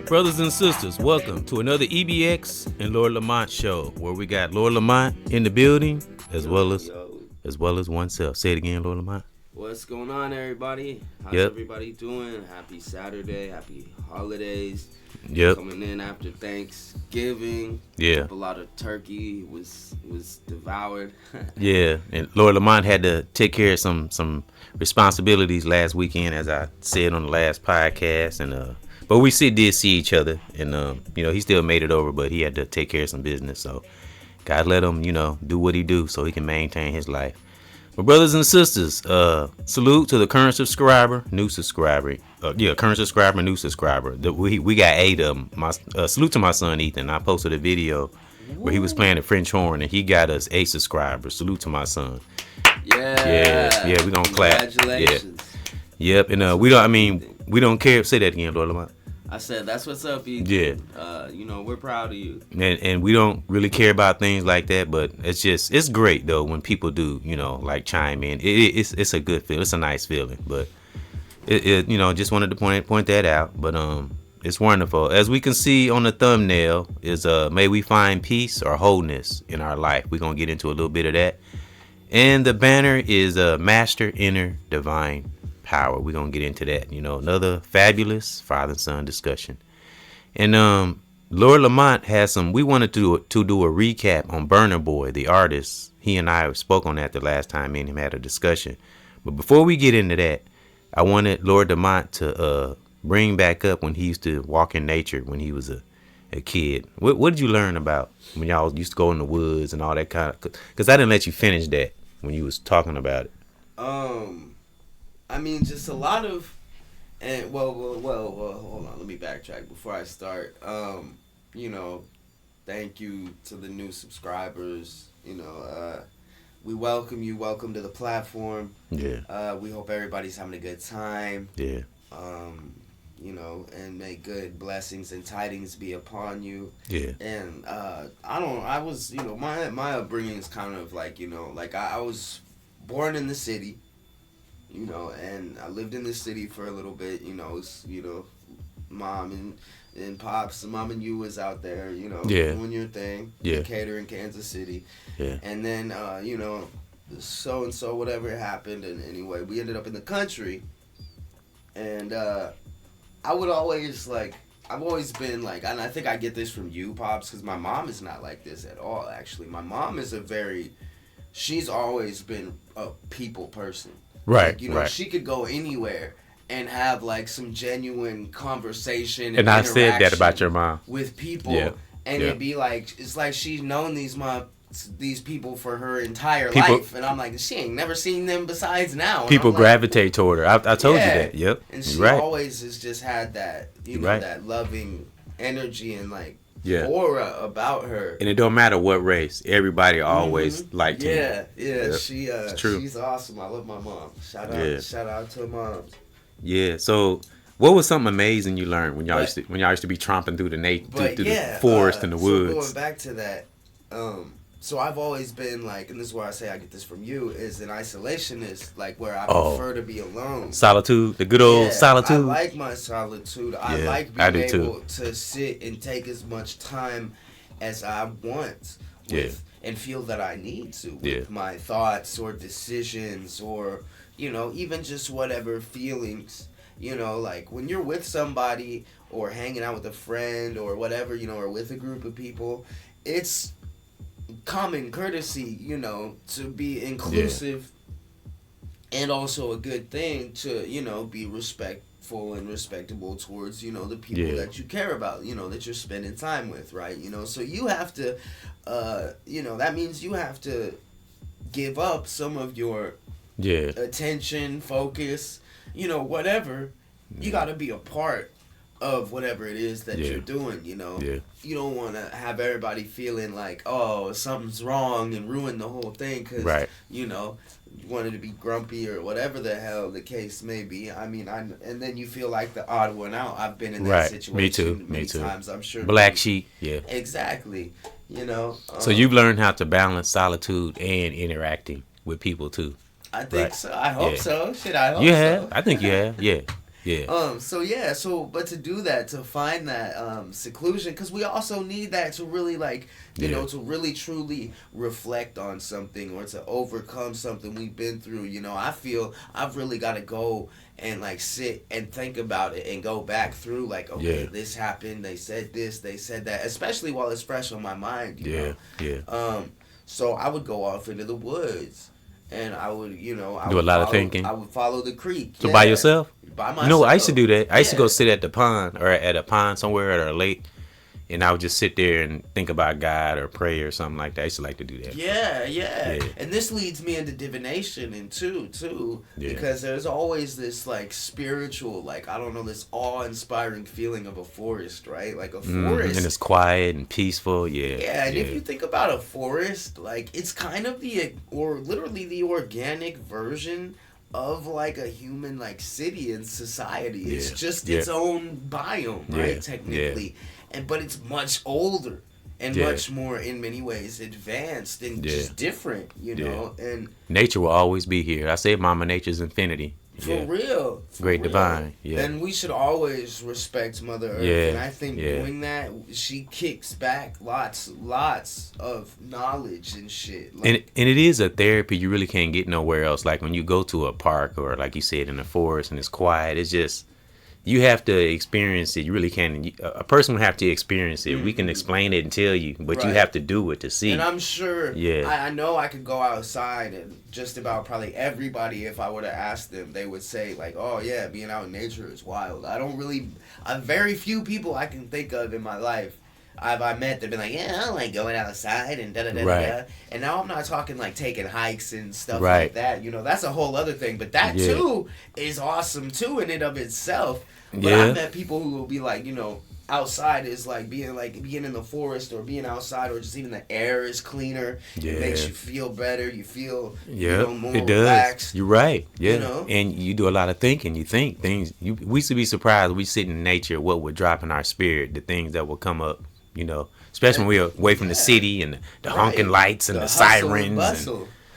right, brothers and sisters, welcome to another EBX and Lord Lamont show, where we got Lord Lamont in the building as well as oneself. Say it again, Lord Lamont. What's going on, everybody? How's everybody doing? Happy Saturday, happy holidays. Yep. Coming in after Thanksgiving. Yeah. A lot of turkey was devoured. Yeah, and Lord Lamont had to take care of some responsibilities last weekend, as I said on the last podcast, and but we did see each other, and he still made it over, but he had to take care of some business. So God let him, do what he do so he can maintain his life. But brothers and sisters, salute to the current subscriber, new subscriber. Current subscriber, new subscriber. We got 8 of them. Salute to my son Ethan. I posted a video where he was playing the French horn, and he got us 8 subscribers. Salute to my son. Yeah. We gonna clap. Congratulations. Yeah. Yep. And we don't care. Say that again, Lord Lamont. I said that's what's up, Ethan. Yeah. We're proud of you. And we don't really care about things like that, but it's great though when people do, like chime in. It's a good feeling. It's a nice feeling. But just wanted to point that out. But it's wonderful. As we can see on the thumbnail is may we find peace or wholeness in our life. We're gonna get into a little bit of that. And the banner is master inner divine power. We're gonna get into that. Another fabulous father and son discussion. And Lord Lamont has we wanted to do a recap on Burna Boy, the artist. He and I spoke on that the last time me and him had a discussion. But before we get into that, I wanted Lord Lamont to bring back up when he used to walk in nature when he was a kid. What did you learn about when y'all used to go in the woods and all that kind of? Because I didn't let you finish that when you was talking about it. Just a lot of, and well, hold on, let me backtrack before I start. Thank you to the new subscribers. We welcome you. Welcome to the platform. Yeah. We hope everybody's having a good time. Yeah. And may good blessings and tidings be upon you. Yeah. And my upbringing is kind of like, I was born in the city, and I lived in the city for a little bit, mom and pops, mom and you was out there, doing your thing, Decatur in Kansas City. Yeah. And then, so and so, whatever happened, and anyway, we ended up in the country, and I've always been like, and I think I get this from you, Pops, because my mom is not like this at all, actually. My mom is she's always been a people person. Right, right. She could go anywhere and have, some genuine conversation and I said that about your mom. With people. Yeah. And it'd be it's like she's known these people for her entire life, and I'm like, she ain't never seen them besides now. People gravitate toward her. I told you that. Yep. And she always has just had that, that loving energy and aura about her. And it don't matter what race, everybody always liked her. Yeah. Yep. It's true. She's awesome. I love my mom. Shout out to moms. Yeah. So, what was something amazing you learned when y'all used to be tromping through the forest and the woods? So going back to that, so I've always been and this is where I say I get this from you, is an isolationist, where I prefer to be alone. Solitude, the good old solitude. I like my solitude. I like being able to sit and take as much time as I want and feel that I need to with my thoughts or decisions or, even just whatever feelings. When you're with somebody or hanging out with a friend or whatever, or with a group of people, it's common courtesy, to be inclusive and also a good thing to, be respectful and respectable towards, the people that you care about, that you're spending time with, right? So you have to, that means you have to give up some of your attention, focus, whatever. You got to be a part of whatever it is that you're doing, You don't want to have everybody feeling like, oh, something's wrong and ruin the whole thing because, you wanted to be grumpy or whatever the hell the case may be. And then you feel like the odd one out. I've been in that situation many times, I'm sure. Black sheep, Exactly, So you've learned how to balance solitude and interacting with people too. I think so. I hope so. Shit, I hope you so. have. I think you have, yeah. Yeah. But to do that, to find that seclusion, because we also need that to really like, you know, to really truly reflect on something or to overcome something we've been through. You know, I feel I've really got to go and like sit and think about it and go back through like, okay, this happened, they said this, they said that, especially while it's fresh on my mind. You know? So I would go off into the woods. And I would, you know, do a lot of thinking. I would follow the creek. So by yourself? By myself. You know, I used to do that. I used to go sit at the pond or at a pond somewhere or a lake, and I would just sit there and think about God or pray or something like that. I used to like to do that. Yeah. And this leads me into divination and too, because there's always this like spiritual, like I don't know, this awe-inspiring feeling of a forest, right? Like a forest, and it's quiet and peaceful. Yeah, and if you think about a forest, like it's kind of literally the organic version of like a human like city and society. It's just its own biome, right? Technically. But it's much older and much more in many ways advanced and just different, you know. And nature will always be here. I say Mama Nature's infinity. For real. Great divine. And we should always respect Mother Earth. And I think doing that, she kicks back lots of knowledge and shit. Like, and it is a therapy you really can't get nowhere else. Like when you go to a park or like you said in a forest and it's quiet, it's just, you have to experience it. You really can't. A person will have to experience it. We can explain it and tell you, but you have to do it to see. And I'm sure, I know I could go outside and just about probably everybody, if I were to ask them, they would say like, oh yeah, being out in nature is wild. Very few people I can think of in my life I met, they've been like, yeah, I don't like going outside and da-da-da-da-da. And now I'm not talking like taking hikes and stuff like that. You know, that's a whole other thing. But that too is awesome too in and of itself. But I've met people who will be like, you know, outside is like being in the forest or being outside or just even the air is cleaner. It makes you feel better. You feel more relaxed. You're right. Yeah. You know? And you do a lot of thinking. You think things. We should be surprised. We sit in nature, what would drop in our spirit, the things that will come up. You know, especially when we're away from the city and the honking lights and the sirens.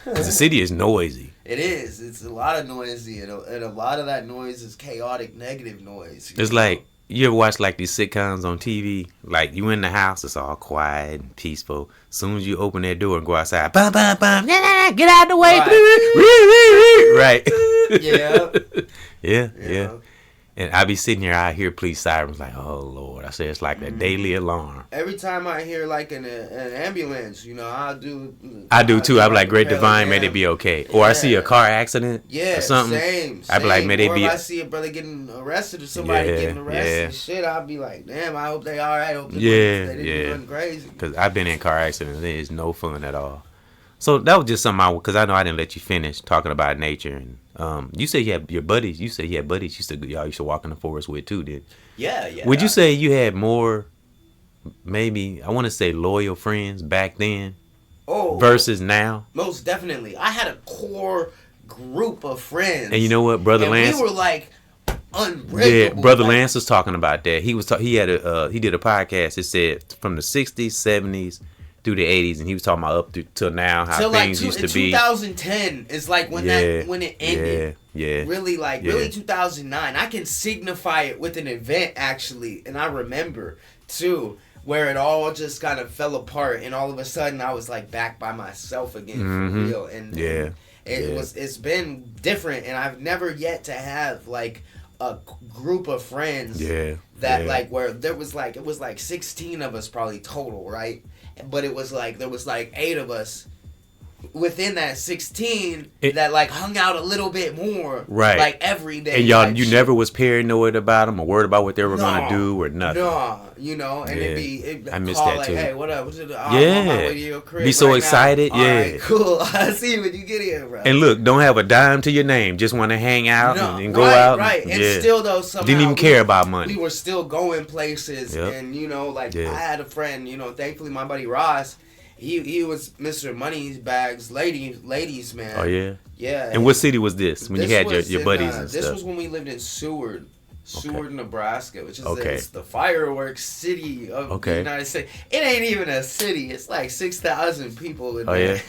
Because the city is noisy. It is. It's a lot of noisy, and a lot of that noise is chaotic, negative noise. It's like, you ever watch like these sitcoms on TV? Like you in the house, it's all quiet and peaceful. As soon as you open that door and go outside, bum, bum, bum, get out of the way. Right. Yeah. And I be sitting here, I hear police sirens like, oh Lord. I say it's like a daily alarm. Every time I hear like an ambulance, you know, I do too. I'm like, great divine, may they be okay. Or I see a car accident or something. Same. I be like, may they be. Or if I see a brother getting arrested or somebody getting arrested, shit, I'll be like, damn, I hope they all right. Hope they didn't do nothing crazy. Because I've been in car accidents. It is no fun at all. So that was just something because I know I didn't let you finish talking about nature. And you said you had your buddies. You said you had buddies y'all used to walk in the forest with too, did? Yeah. Would you say you had more, maybe, I want to say loyal friends back then versus now? Most definitely. I had a core group of friends. And you know what, Brother Lance? We were like unbreakable. Yeah, Brother Lance was talking about that. He did a podcast. It said from the 60s, 70s, through the 80s, and he was talking about up till now how things used to be. 2010 is like when it ended. Yeah. Really 2009. I can signify it with an event actually, and I remember too where it all just kind of fell apart, and all of a sudden I was like back by myself again for real. And it's been different, and I've never yet to have like a group of friends that where there was it was 16 of us probably total, right? But it was there was 8 of us within that 16 that hung out a little bit more, right? Every day. And y'all, you never was paranoid about them or worried about what they were gonna do or nothing. No, you know, and it'd I missed that too. Hey, what up? I'm on my way to your crib be so right excited. Now. All right, cool. I see you when you get here, bro. And look, don't have a dime to your name. Just want to hang out and go out. Right. And still though, somehow didn't even care about money. We were still going places, and you know, I had a friend. You know, thankfully my buddy Ross. He was Mr. Moneybags, ladies man. Oh yeah. Yeah. And what city was this when you had your buddies and stuff? This was when we lived in Seward, Nebraska, which is it's the fireworks city of the United States. It ain't even a city. It's 6,000 people in there.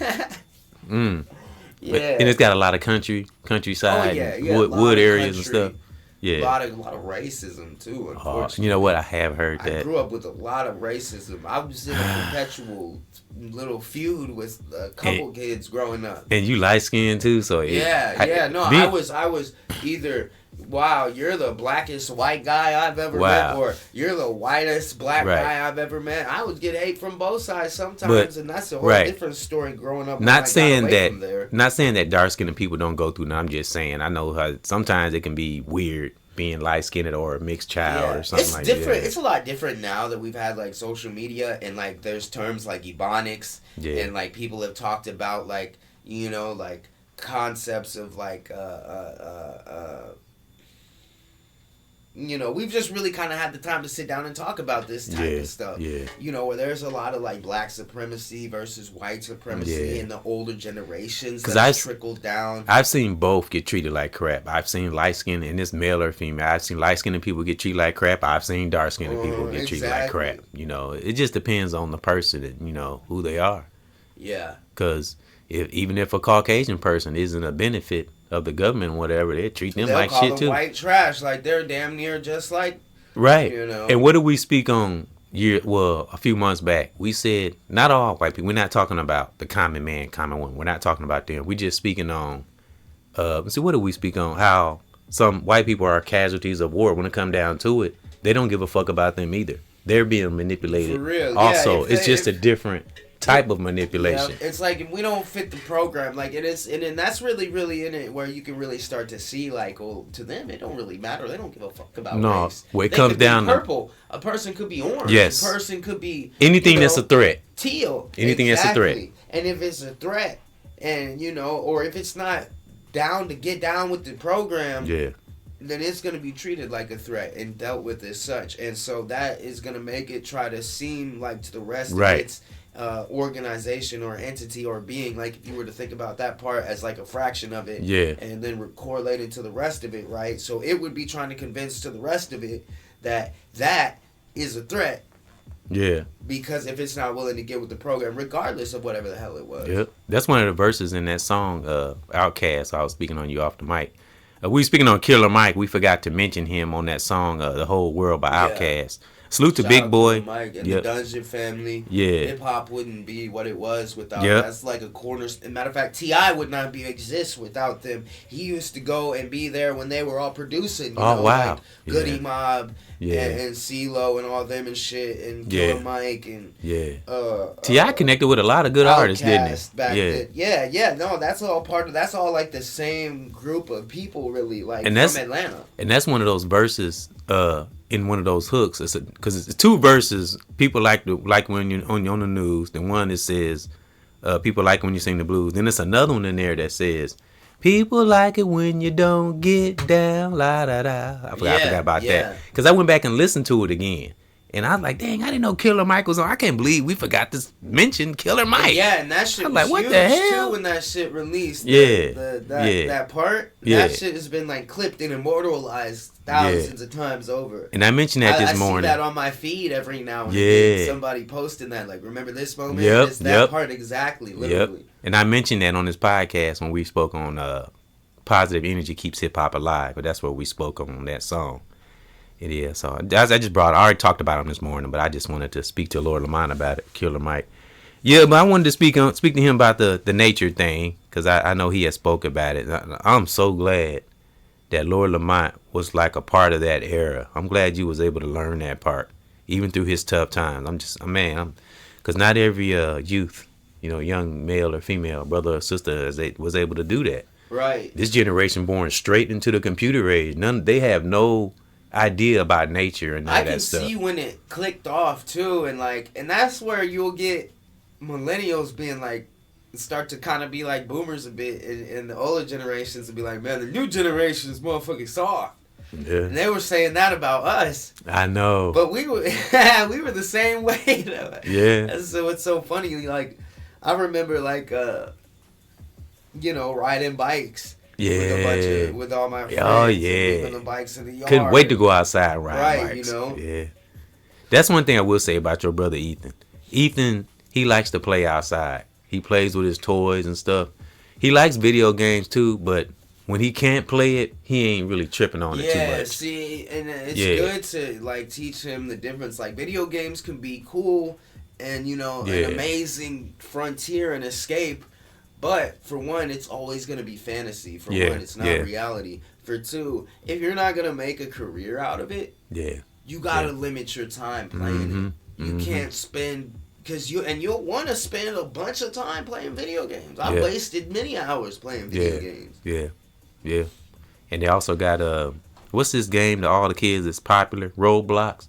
Yeah. And it's got a lot of countryside, wood areas and stuff. Yeah. A lot of racism too, unfortunately. You know what? I have heard that. I grew up with a lot of racism. I was in a perpetual little feud with a couple kids growing up. And you light skinned too, so I was either, wow, you're the blackest white guy I've ever met, or you're the whitest black guy I've ever met. I would get hate from both sides sometimes, and that's a whole different story growing up. Not saying that dark skinned people don't go through. No, I'm just saying I know how sometimes it can be weird being light skinned or a mixed child or something like that. It's different. It's a lot different now that we've had like social media and like there's terms like ebonics and like people have talked about like, you know, like concepts of like you know, we've just really kind of had the time to sit down and talk about this type of stuff. Yeah. You know, where there's a lot of like black supremacy versus white supremacy in the older generations that's trickled down. I've seen both get treated like crap. I've seen light skinned and it's male or female. I've seen light skinned people get treated like crap. I've seen dark skinned people get treated like crap. You know, it just depends on the person and, you know, who they are. Yeah. Because even if a Caucasian person isn't a benefit of the government or whatever, they treat them like shit too. White trash, like they're damn near just like you know. And what did we speak on a few months back? We said not all white people. We're not talking about the common man, common woman. We're not talking about them. We're just speaking on see, what did we speak on? How some white people are casualties of war. When it come down to it, they don't give a fuck about them either. They're being manipulated. For real. Also, it's just a different type of manipulation. Yeah, it's like if we don't fit the program, like it is, and that's really in it where you can really start to see like, well, to them it don't really matter. They don't give a fuck about race. Well, it comes down to purple. A person could be orange. Yes. A person could be anything that's a threat. Teal. Anything that's a threat. And if it's a threat, and you know, or if it's not down to get down with the program, then it's going to be treated like a threat and dealt with as such. And so that is going to make it try to seem like to the rest of its organization or entity or being, like if you were to think about that part as like a fraction of it, and then correlated to the rest of it, right? So it would be trying to convince to the rest of it that is a threat. Yeah. Because if it's not willing to get with the program, regardless of whatever the hell it was. Yep. That's one of the verses in that song, Outkast. I was speaking on you off the mic. We were speaking on Killer Mike. We forgot to mention him on that song, The Whole World by Outkast. Salute to Big Boy. Mike and the Dungeon family. Yeah. Hip hop wouldn't be what it was without that's like a corner. As a matter of fact, T.I. would not exist without them. He used to go and be there when they were all producing. You know, wow. Like Goody Mob and CeeLo and all them and shit and Killer Mike and T.I. connected with a lot of good artists, didn't he? No, that's all part of. That's all like the same group of people, really, like from Atlanta. And that's one of those verses. In one of those hooks, because it's two verses. People like when you're on the news. The one that says, "People like when you sing the blues." Then there's another one in there that says, "People like it when you don't get down." La da da. I forgot about that because I went back and listened to it again, and I was like, "Dang, I didn't know Killer Mike was on. I can't believe we forgot to mention Killer Mike." Yeah, and that shit was like, "What huge the hell?" Too, when that shit released. That part. That shit has been like clipped and immortalized thousands of times over. And I mentioned that this morning. I see that on my feed every now and then. Somebody posting that, like, remember this moment? It's that part exactly, literally. And I mentioned that on this podcast when we spoke on Positive Energy Keeps Hip Hop Alive. But that's what we spoke on that song. It is. So I already talked about him this morning, but I just wanted to speak to Lord Lamont about it, Killer Mike. Yeah, but I wanted to speak to him about the nature thing, because I know he has spoke about it. I'm so glad that Lord Lamont was like a part of that era. I'm glad you was able to learn that part, even through his tough times. Because not every youth, young male or female, brother or sister, was able to do that. Right. This generation born straight into the computer age. They have no idea about nature and all that stuff. I can see when it clicked off too, and that's where you'll get millennials being like, start to kind of be like boomers a bit, and the older generations will be like, man, the new generation is motherfucking soft. Yeah. And they were saying that about us. I know. But we were the same way. Yeah. And so it's so funny. Like, I remember riding bikes. Yeah. With all my friends. Oh yeah. Leaving the bikes in the yard. Couldn't wait to go outside and ride bikes. Right, Yeah. That's one thing I will say about your brother Ethan. Ethan, he likes to play outside. He plays with his toys and stuff. He likes video games too, but when he can't play it, he ain't really tripping on it too much. Yeah, see, and it's good to like teach him the difference. Like video games can be cool and an amazing frontier and escape, but for one, it's always gonna be fantasy. For one, it's not reality. For two, if you're not gonna make a career out of it, you gotta limit your time playing it. You can't spend. Because you'll want to spend a bunch of time playing video games. I wasted many hours playing video games. Yeah. And they also got what's this game that all the kids is popular? Roblox.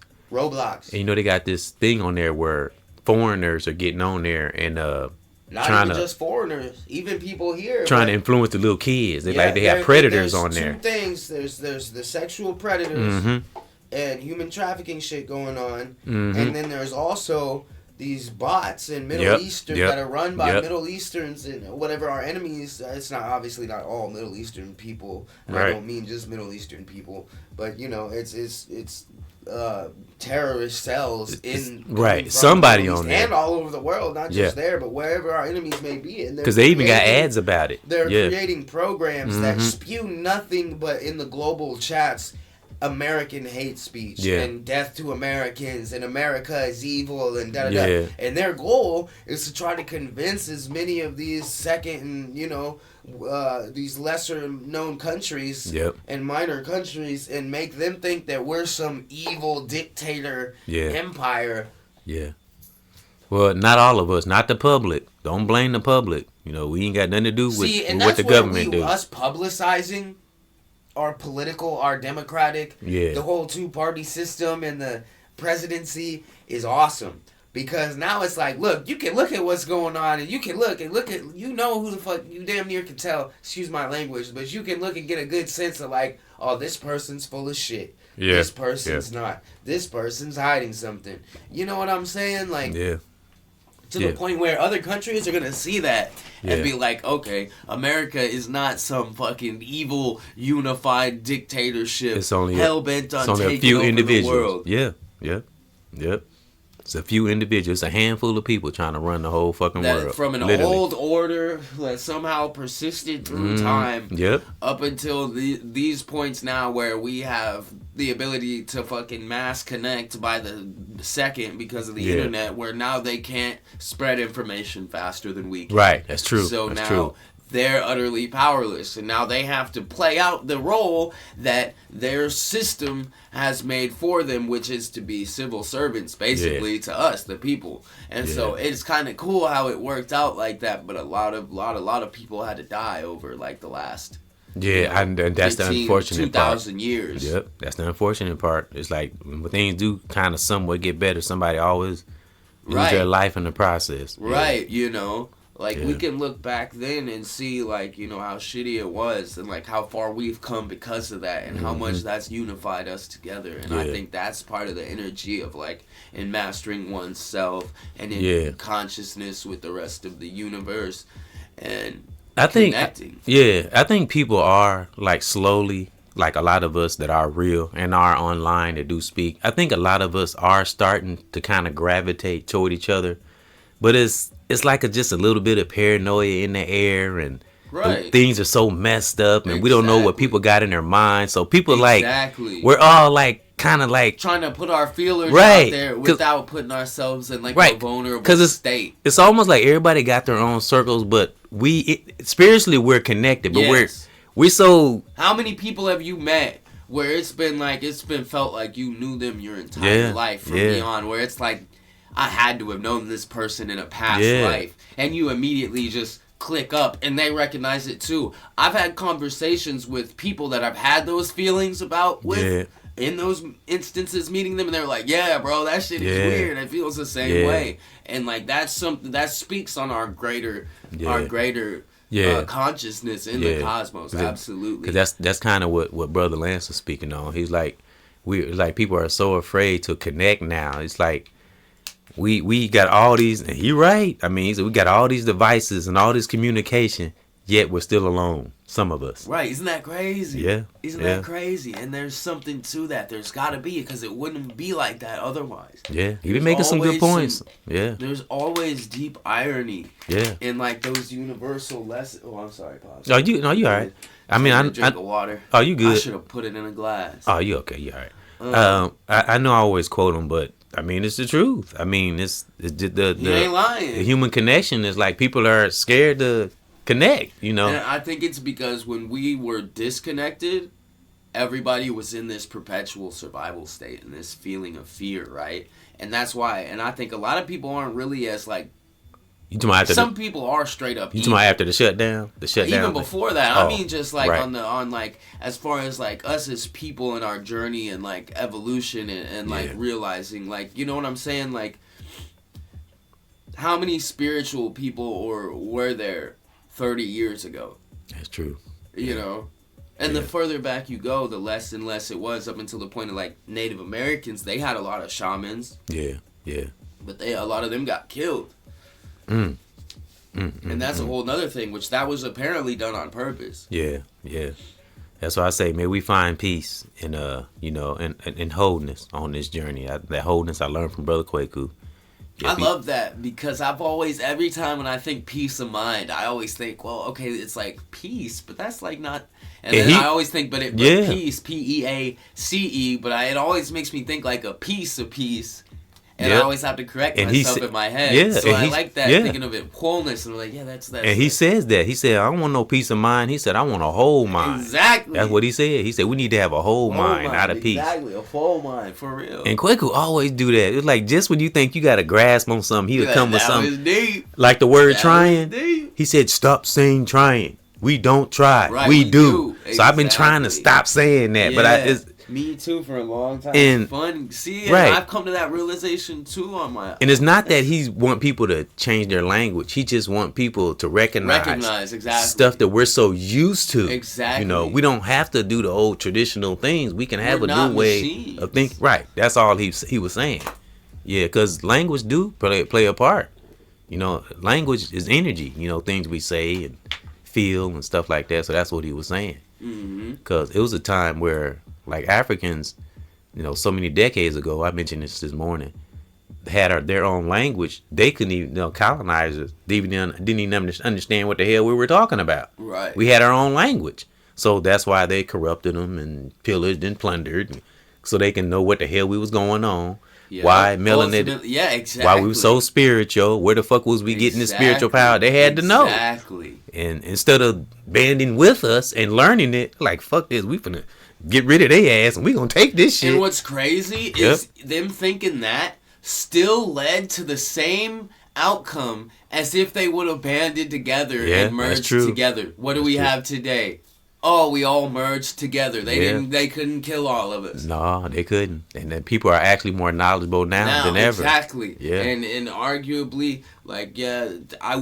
And they got this thing on there where foreigners are getting on there and not even just foreigners, even people here trying to influence the little kids. They have predators on there. Two things. There's the sexual predators and human trafficking shit going on, and then there's also these bots in Middle Eastern that are run by Middle Easterns and whatever our enemies. It's not obviously not all Middle Eastern people. I don't mean just Middle Eastern people, but it's terrorist cells somebody on there and all over the world, not just there, but wherever our enemies may be. And because they even got ads about it. They're creating programs that spew nothing but in the global chats. American hate speech and death to Americans and America is evil and da-da-da. And their goal is to try to convince as many of these second and, these lesser known countries and minor countries and make them think that we're some evil dictator empire. Yeah. Well, not all of us, not the public. Don't blame the public. We ain't got nothing to do with what the government do. Us publicizing our political, our democratic, the whole two-party system and the presidency is awesome. Because now it's like, look, you can look at what's going on and you can look at, who the fuck, you damn near can tell, excuse my language, but you can look and get a good sense of like, oh, this person's full of shit. This person's not. This person's hiding something. You know what I'm saying? Like, to the point where other countries are going to see that and be like, okay, America is not some fucking evil, unified dictatorship hell-bent on taking over the world. Yep. It's a few individuals, a handful of people trying to run the whole fucking world. From an old order that somehow persisted through time up until these points now where we have the ability to fucking mass connect by the second because of the internet, where now they can't spread information faster than we can. Right, that's true. So now they're utterly powerless, and now they have to play out the role that their system has made for them, which is to be civil servants, basically, to us, the people. And so it's kind of cool how it worked out like that, but a lot of people had to die over like the last. And that's 15, the unfortunate 2,000 part. Years. Yep, that's the unfortunate part. It's like when things do kind of somewhat get better, somebody always lose their life in the process. Right, Like, we can look back then and see, like, how shitty it was and, like, how far we've come because of that and how much that's unified us together. And I think that's part of the energy of, like, in mastering oneself and in consciousness with the rest of the universe and connecting. I think people are, like, slowly, like a lot of us that are real and are online that do speak, I think a lot of us are starting to kind of gravitate toward each other. But it's like just a little bit of paranoia in the air, and things are so messed up, and we don't know what people got in their minds. So people we're all like kind of like trying to put our feelers out there without putting ourselves in like a vulnerable state. It's almost like everybody got their own circles, but spiritually we're connected, but we're so. How many people have you met where it's been felt like you knew them your entire life from beyond, where it's like, I had to have known this person in a past life. And you immediately just click up and they recognize it too. I've had conversations with people that I've had those feelings about with in those instances, meeting them, and they're like, yeah, bro, that shit is weird. It feels the same way. And like that's something that speaks on our greater consciousness in the cosmos. Absolutely. Because that's kind of what Brother Lance was speaking on. He's like, people are so afraid to connect now. It's like, we got all these, and he right. I mean, we got all these devices and all this communication, yet we're still alone. Some of us. Right. Isn't that crazy? Yeah. Isn't that crazy? And there's something to that. There's got to be, because it wouldn't be like that otherwise. Yeah. You've been making some good points. Yeah. There's always deep irony. Yeah. In like those universal lessons. Oh, I'm sorry, Pops. Oh, you all right. I mean, I drink of water. Oh, you good? I should have put it in a glass. Oh, you okay? You all right? I know I always quote them, but I mean, it's the truth. I mean, it's the you ain't lying. The human connection is like people are scared to connect. You know. And I think it's because when we were disconnected, everybody was in this perpetual survival state and this feeling of fear, right? And that's why. And I think a lot of people aren't really as like. Some people are straight up. You talking about after the shutdown? The shutdown. Even before that, I mean, just like on like as far as like us as people in our journey and like evolution and like realizing, like, you know what I'm saying, like how many spiritual people were there 30 years ago? That's true. You know, and the further back you go, the less and less it was, up until the point of like Native Americans. They had a lot of shamans. Yeah. But a lot of them got killed. And that's a whole nother thing, which that was apparently done on purpose. Yeah. That's why I say, may we find peace and and wholeness on this journey. That wholeness I learned from Brother Kwaku. I love that, because I've always, every time when I think peace of mind, I always think, well, okay, it's like peace, but that's like not. And then I always think, but peace, P-E-A-C-E, but it always makes me think like a piece of peace. And I always have to correct myself in my head. Yeah, so I like that, thinking of it, wholeness. And I'm like, that's. And he says that. He said, I don't want no peace of mind. He said, I want a whole mind. Exactly. That's what he said. He said, we need to have a whole mind, not a piece. Exactly, a full mind, for real. And Kwaku always do that. It's like, just when you think you got a grasp on something, he would come with something. That was deep. Like the word trying. He said, stop saying trying. We don't try. Right, we do. Exactly. So I've been trying to stop saying that. But me too, for a long time. And it's fun. See, I've come to that realization too on my. And it's not that he want people to change their language. He just want people to recognize exactly stuff that we're so used to. Exactly. You know, we don't have to do the old traditional things. We can have a new way of thinking. Right. That's all he was saying. Yeah, because language do play a part. You know, language is energy. You know, things we say and feel and stuff like that. So that's what he was saying. Because it was a time where, like, Africans, you know, so many decades ago, I mentioned this morning, had their own language. They couldn't even, colonizers didn't even understand what the hell we were talking about. Right. We had our own language. So that's why they corrupted them and pillaged and plundered, so they can know what the hell we was going on. Yeah. Why melanated? Yeah, exactly. Why we were so spiritual? Where the fuck was we getting the spiritual power? They had to know. Exactly. And instead of banding with us and learning it, like, fuck this, we finna get rid of their ass and we gonna take this shit. And what's crazy is them thinking that still led to the same outcome as if they would have banded together and merged together. What do we have today? Oh, we all merged together. They couldn't kill all of us. No, they couldn't. And then people are actually more knowledgeable now than ever. Exactly. Yeah. And arguably, like, I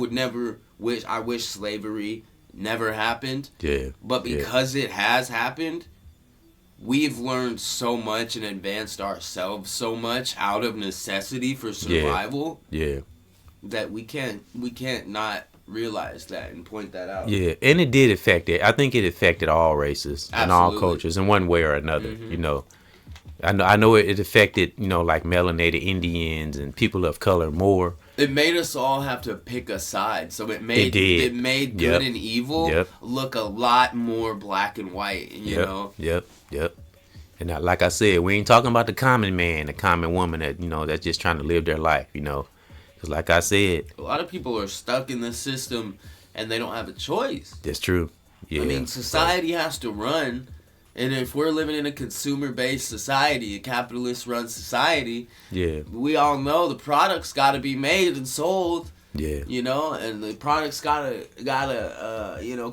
wish slavery never happened. Yeah. But because it has happened, we've learned so much and advanced ourselves so much out of necessity for survival. Yeah. That we can't not realize that and point that out. Yeah, and it did affect it. I think it affected all races and all cultures in one way or another. You know, I know it affected, like melanated Indians and people of color more. It made us all have to pick a side, so it made good and evil look a lot more black and white. You know. Yep. And like I said, we ain't talking about the common man, the common woman that that's just trying to live their life. Because like I said, a lot of people are stuck in the system and they don't have a choice. That's true. Yeah. I mean, society has to run. And if we're living in a consumer-based society, a capitalist-run society, we all know the products got to be made and sold. Yeah. And the products gotta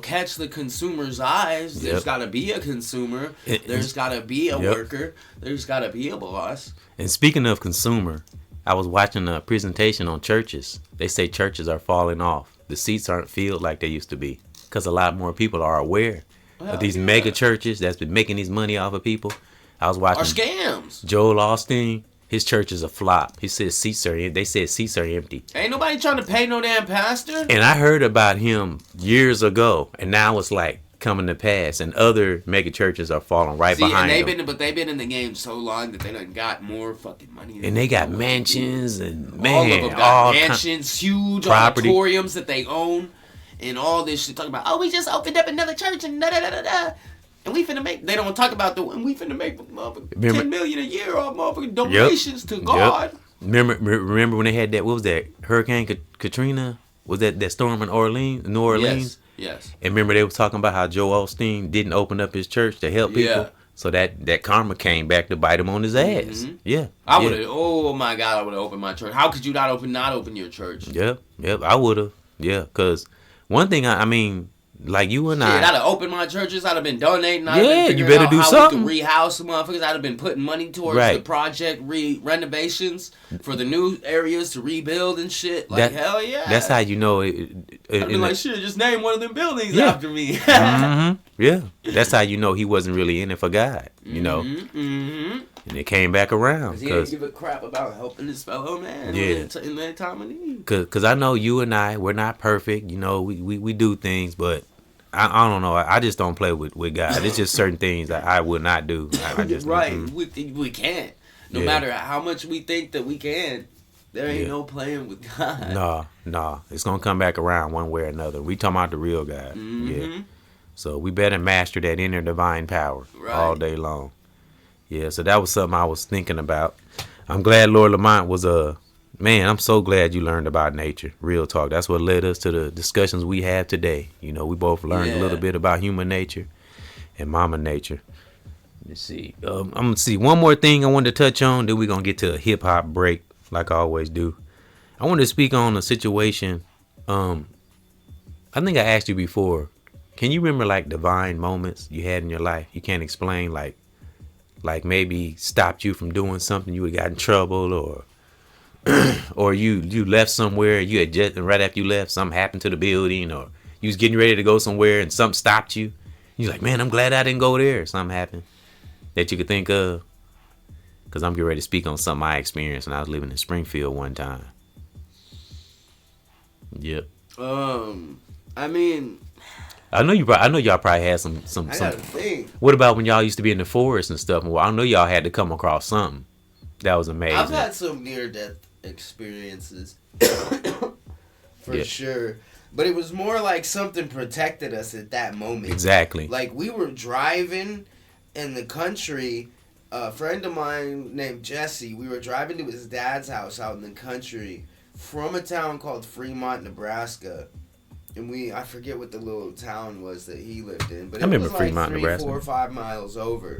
catch the consumer's eyes. There's gotta be a consumer. There's gotta be a worker. There's gotta be a boss. And speaking of consumer, I was watching a presentation on churches. They say churches are falling off. The seats aren't filled like they used to be because a lot more people are aware of these mega churches that's been making these money off of people. I was watching. Are scams. Joel Osteen, his church is a flop. He said they said seats are empty. Ain't nobody trying to pay no damn pastor. And I heard about him years ago, and now it's like coming to pass, and other mega churches are falling behind them. They've been in the game so long that they done got more fucking money. And they got mansions and all of them got mansions, huge auditoriums that they own, and all this shit. Talking about, we just opened up another church and da da da da da. And we finna make. They don't talk about we finna make $10 million a year off motherfucking donations to God. Yep. Remember when they had that? What was that? Hurricane Katrina? Was that storm in New Orleans? Yes. And remember they were talking about how Joel Osteen didn't open up his church to help people. Yeah. So that karma came back to bite him on his ass. Mm-hmm. Yeah. I would have. Oh my God! I would have opened my church. How could you not open your church? Yep. I would have. Yeah. Because one thing I mean. Like you and I'd have opened my churches. I'd have been donating. You better do something. We could rehouse some motherfuckers. I'd have been putting money towards the project renovations for the new areas to rebuild and shit. Like hell yeah. That's how you know it. I'd be like, shit, just name one of them buildings after me. Mm-hmm. Yeah, that's how you know he wasn't really in it for God. You know. Mm-hmm. And it came back around. He didn't give a crap about helping his fellow man in that time of need. Cause I know you and we're not perfect. You know, we do things, but I don't know. I just don't play with God. It's just certain things that I would not do. I just we can't. No matter how much we think that we can, there ain't no playing with God. No. It's gonna come back around one way or another. We talking about the real God. Mm-hmm. Yeah. So we better master that inner divine power all day long. Yeah, so that was something I was thinking about. I'm glad Lord Lamont was man, I'm so glad you learned about nature. Real talk. That's what led us to the discussions we have today. You know, we both learned a little bit about human nature and mama nature. Let's see. I'm going to see one more thing I wanted to touch on. Then we're going to get to a hip-hop break like I always do. I wanted to speak on a situation. I think I asked you before. Can you remember like divine moments you had in your life? You can't explain like maybe stopped you from doing something, you would have got in trouble, or you left somewhere, you had just, and right after you left, something happened to the building, or you was getting ready to go somewhere and something stopped you. You're like, man, I'm glad I didn't go there. Something happened that you could think of. Because I'm getting ready to speak on something I experienced when I was living in Springfield one time. Yep. I mean, I know y'all probably had some. I gotta think. What about when y'all used to be in the forest and stuff? Well, I know y'all had to come across something that was amazing. I've had some near-death experiences, for sure. But it was more like something protected us at that moment. Exactly. Like we were driving in the country. A friend of mine named Jesse. We were driving to his dad's house out in the country from a town called Fremont, Nebraska. And I forget what the little town was that he lived in, but it was like Fremont, 3, Nebraska. 4 or 5 miles over.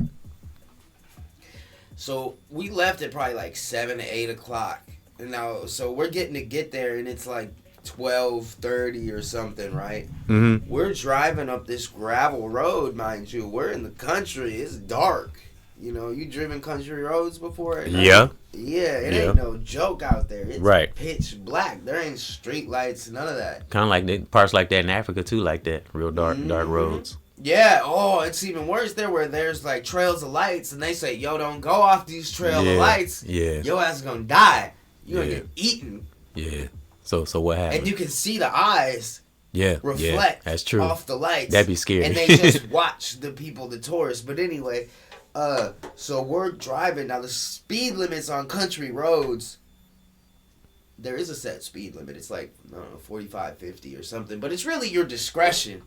So we left at probably like 7 to 8 o'clock. And now, so we're getting to get there, and it's like 12:30 or something, right? Mm-hmm. We're driving up this gravel road, mind you. We're in the country. It's dark. You know, you driven country roads before? Yeah. Yeah, it ain't no joke out there. It's pitch black. There ain't street lights, none of that. Kind of like parts like that in Africa too, like that. Real dark roads. Yeah. Oh, it's even worse there where there's like trails of lights, and they say, yo, don't go off these trails of lights. Yeah. Your ass is gonna die. You're gonna get eaten. Yeah. So what happened? And you can see the eyes. Reflect. That's true. Off the lights. That'd be scary. And they just watch the people, the tourists. But anyway. So we're driving. Now, the speed limits on country roads, there is a set speed limit. It's like, I don't know, 45, 50 or something. But it's really your discretion.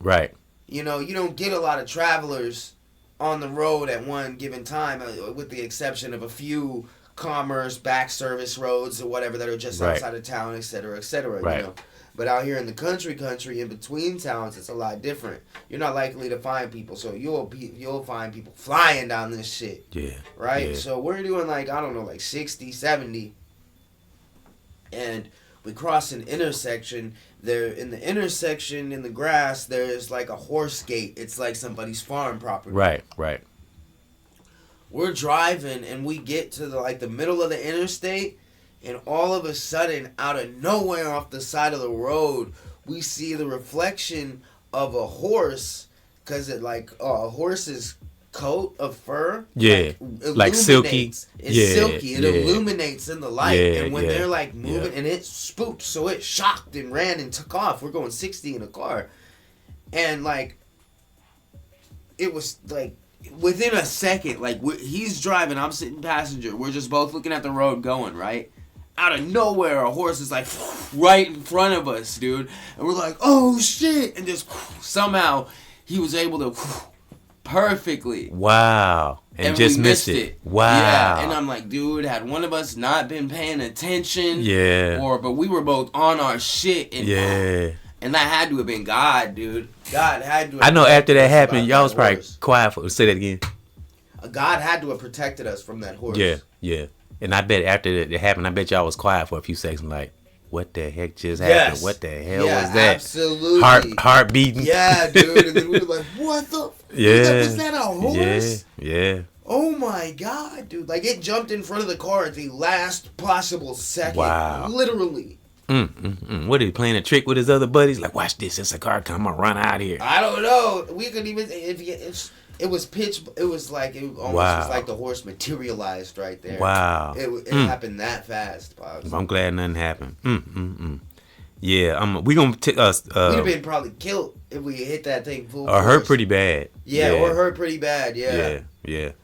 Right. You know, you don't get a lot of travelers on the road at one given time, with the exception of a few commerce, back service roads or whatever that are just outside of town, et cetera, right. You know. But out here in the country, in between towns, it's a lot different. You're not likely to find people, so you'll find people flying down this shit. Yeah. Right? Yeah. So we're doing like, I don't know, like 60, 70. And we cross an intersection. There, in the intersection, in the grass, there's like a horse gate. It's like somebody's farm property. Right. We're driving, and we get to the middle of the interstate. And all of a sudden, out of nowhere off the side of the road, we see the reflection of a horse. Because a horse's coat of fur. Yeah. Like silky. It's silky. It illuminates in the light. And when they're moving, and it spooked. So it shocked and ran and took off. We're going 60 in a car. And it was like within a second, like he's driving, I'm sitting passenger. We're just both looking at the road going, right? Out of nowhere, a horse is like right in front of us, dude. And we're like, oh shit. And just somehow he was able to perfectly. Wow. And just missed it. Wow. Yeah. And I'm like, dude, had one of us not been paying attention. Yeah. But we were both on our shit. And, yeah. And that had to have been God, dude. God had to have I know after that happened, y'all was probably quiet for. Say that again. God had to have protected us from that horse. Yeah. Yeah. And I bet after it happened, I bet y'all was quiet for a few seconds, like, what the heck just happened? What the hell was that? Absolutely. Heart beating. Yeah, dude. And then we were like, what the? Yeah. Was that a horse? Yeah. Oh my God, dude. Like, it jumped in front of the car at the last possible second. Wow. Literally. What, are he playing a trick with his other buddies? Like, watch this. It's a car coming. I'm going to run out here. I don't know. We couldn't even... It was pitch. It was like it almost was like the horse materialized right there. Wow! It happened that fast. Pops. I'm glad nothing happened. Yeah, we gonna. We'd have been probably killed if we hit that thing full. Or hurt pretty bad. Yeah, or hurt pretty bad. Yeah.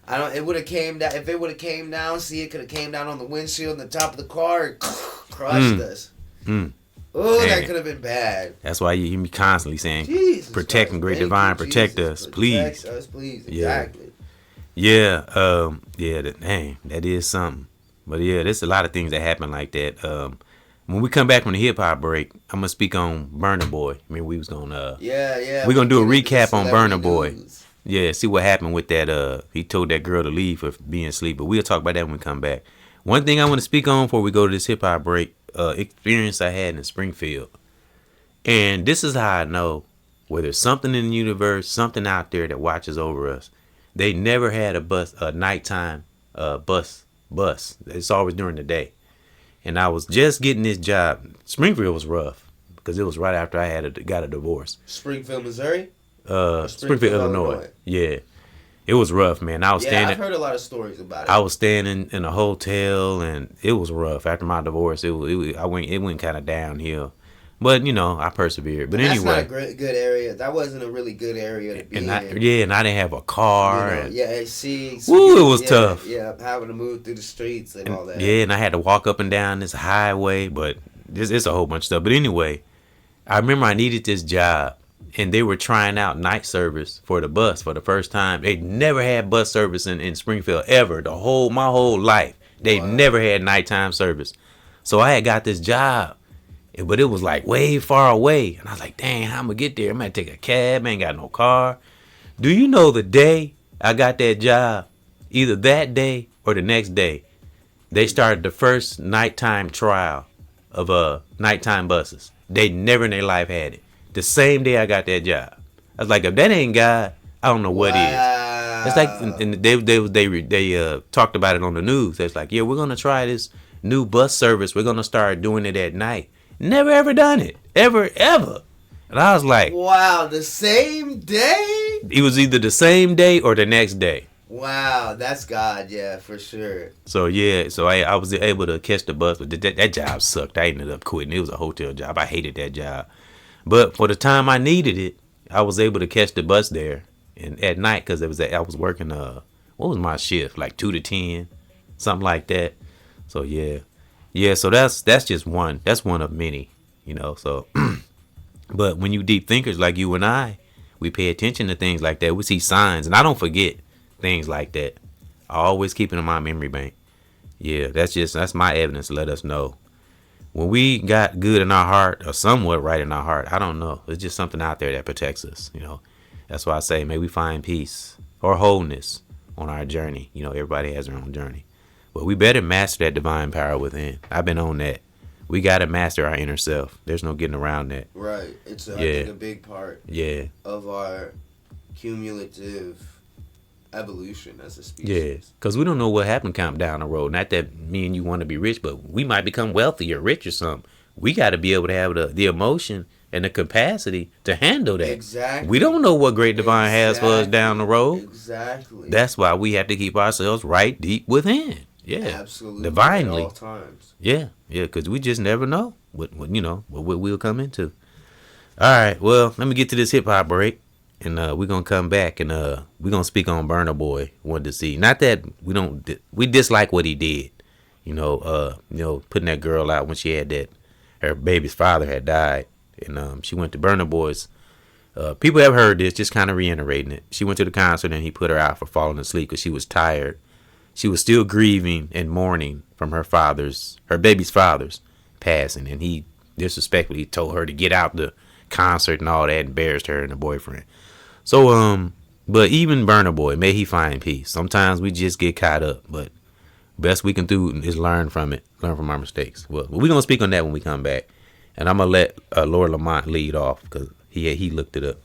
I don't. It would have came down. If it would have came down, see, it could have came down on the windshield and the top of the car and crushed us. Oh, that could have been bad. That's why you hear me constantly saying, Jesus protect and great divine, protect us, please. Protect us, please. Exactly. Yeah. Dang, that is something. But yeah, there's a lot of things that happen like that. When we come back from the hip hop break, I'm gonna speak on Burna Boy. I mean, we was gonna we're gonna do a recap on Burna Boy. Yeah, see what happened with that. He told that girl to leave for being asleep, but we'll talk about that when we come back. One thing I want to speak on before we go to this hip hop break. Experience I had in Springfield, and this is how I know whether there's something in the universe, something out there that watches over us. They never had a nighttime bus. It's always during the day. And I was just getting this job. Springfield was rough because it was right after I got a divorce. Springfield, Missouri. Springfield, Illinois. Yeah. It was rough, man. I've heard a lot of stories about it. I was staying in a hotel, and it was rough. After my divorce, it went kind of downhill. But, I persevered. But anyway. That's not a good area. That wasn't a really good area to be in. And I didn't have a car. It was tough. Yeah, having to move through the streets and all that. Yeah, and I had to walk up and down this highway, but it's a whole bunch of stuff. But anyway, I remember I needed this job. And they were trying out night service for the bus for the first time. They never had bus service in Springfield ever. My whole life. They never had nighttime service. So I had got this job. But it was like way far away. And I was like, dang, how I'm going to get there? I'm going to take a cab. I ain't got no car. Do you know the day I got that job? Either that day or the next day. They started the first nighttime trial of nighttime buses. They never in their life had it. The same day I got that job. I was like, if that ain't God, I don't know what is. It's like, and they talked about it on the news. It's like, yeah, we're going to try this new bus service. We're going to start doing it at night. Never ever done it. Ever. And I was like, wow, the same day? It was either the same day or the next day. Wow, that's God, yeah, for sure. So I was able to catch the bus, but that job sucked. I ended up quitting. It was a hotel job. I hated that job. But for the time I needed it, I was able to catch the bus there, and at night because I was working. What was my shift? Like 2 to 10, something like that. So yeah. So that's just one. That's one of many, So, but when you deep thinkers like you and I, we pay attention to things like that. We see signs, and I don't forget things like that. I always keep it in my memory bank. Yeah, that's my evidence to let us know. When we got good in our heart or somewhat right in our heart, I don't know. It's just something out there that protects us, That's why I say, may we find peace or wholeness on our journey. Everybody has their own journey. But we better master that divine power within. I've been on that. We got to master our inner self. There's no getting around that. Right. It's, I think, a big part of our cumulative evolution as a species. Yeah, because we don't know what happened down the road. Not that me and you want to be rich, but we might become wealthy or rich or something. We got to be able to have the emotion and the capacity to handle that. Exactly. We don't know what great divine has for us down the road. Exactly. That's why we have to keep ourselves right deep within. Yeah, absolutely. Divinely. At all times. Yeah, because we just never know what we'll come into. All right, well, let me get to this hip hop break. and we're gonna come back, and we're gonna speak on Burna Boy. Wanted to see, not that we dislike what he did, putting that girl out when she had that, her baby's father had died, and she went to Burna Boy's. People have heard this, just kind of reiterating it. She went to the concert and he put her out for falling asleep because she was tired. She was still grieving and mourning from her baby's father's passing, and he disrespectfully told her to get out the concert and all that, embarrassed her and her boyfriend. So, but even Burna Boy, may he find peace. Sometimes we just get caught up, but best we can do is learn from it, learn from our mistakes. Well, we're gonna speak on that when we come back, and I'm gonna let Lord Lamont lead off because he looked it up.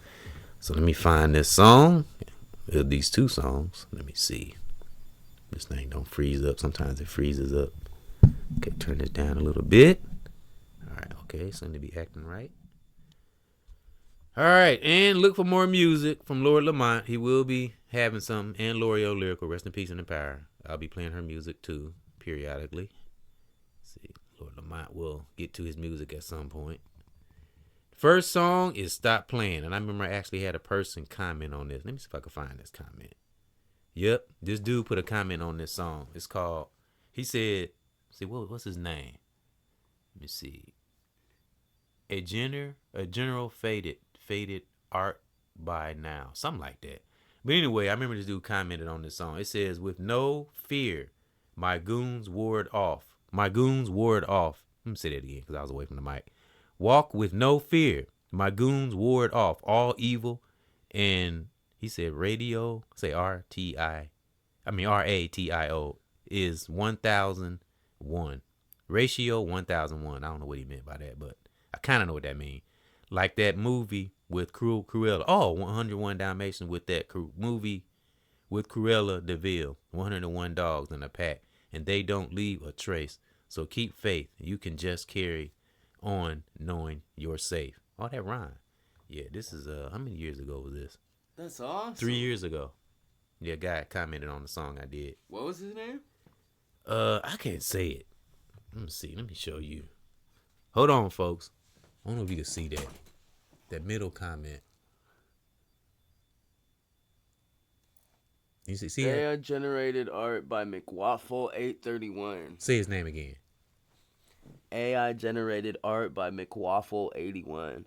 So let me find this song. These two songs. Let me see. This thing don't freeze up. Sometimes it freezes up. Okay, turn this down a little bit. All right. Okay, something to be acting right. All right, and look for more music from Lord Lamont. He will be having some, and L'Oreal Lyrical, rest in peace and in power. I'll be playing her music too, periodically. Let's see, Lord Lamont will get to his music at some point. First song is Stop Playing, and I remember I actually had a person comment on this. Let me see if I can find this comment. Yep, this dude put a comment on this song. It's called, he said, what's his name? Let me see. A general faded art by now. Something like that. But anyway, I remember this dude commented on this song. It says, with no fear, my goons ward off. Let me say that again because I was away from the mic. Walk with no fear. My goons ward off all evil. And he said ratio, say ratio is 1001. Ratio 1001. I don't know what he meant by that, but I kind of know what that means. Like that movie with Cruella. Oh, 101 Dalmatians with that movie with Cruella DeVille. 101 dogs in a pack, and they don't leave a trace. So keep faith. You can just carry on knowing you're safe. Oh, that rhyme. Yeah, this is how many years ago was this? That's awesome. 3 years ago. Yeah, a guy commented on the song I did. What was his name? I can't say it. Let me see. Let me show you. Hold on, folks. I don't know if you can see that. That middle comment. You see that? AI generated art by McWaffle831. Say his name again. AI generated art by McWaffle81.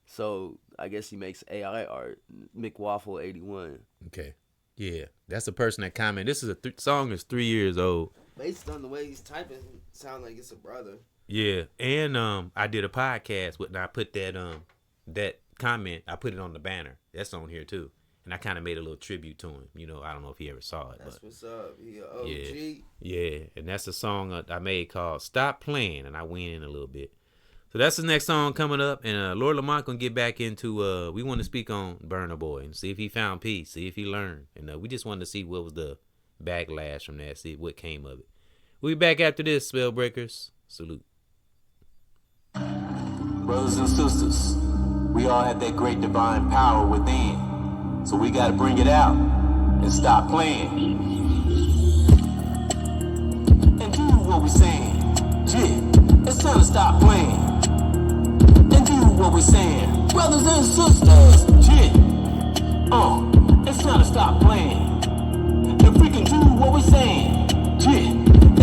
So I guess he makes AI art. McWaffle81. Okay. Yeah, that's the person that commented. This is a song is 3 years old. Based on the way he's typing, it sounds like it's a brother. Yeah, and I did a podcast and I put that that comment. I put it on the banner. That's on here too, and I kind of made a little tribute to him. I don't know if he ever saw it. That's what's up. He an OG. Yeah, and that's a song I made called "Stop Playing," and I went in a little bit. So that's the next song coming up, and Lord Lamont gonna get back into. We want to speak on Burna Boy and see if he found peace, see if he learned, and we just wanted to see what was the backlash from that, see what came of it. We'll be back after this, Spellbreakers. Salute. Brothers and sisters, we all have that great divine power within, so we gotta bring it out and stop playing and do what we're saying. Yeah, it's time to stop playing and do what we're saying. Brothers and sisters, yeah, it's time to stop playing. If we can do what we're saying, yeah,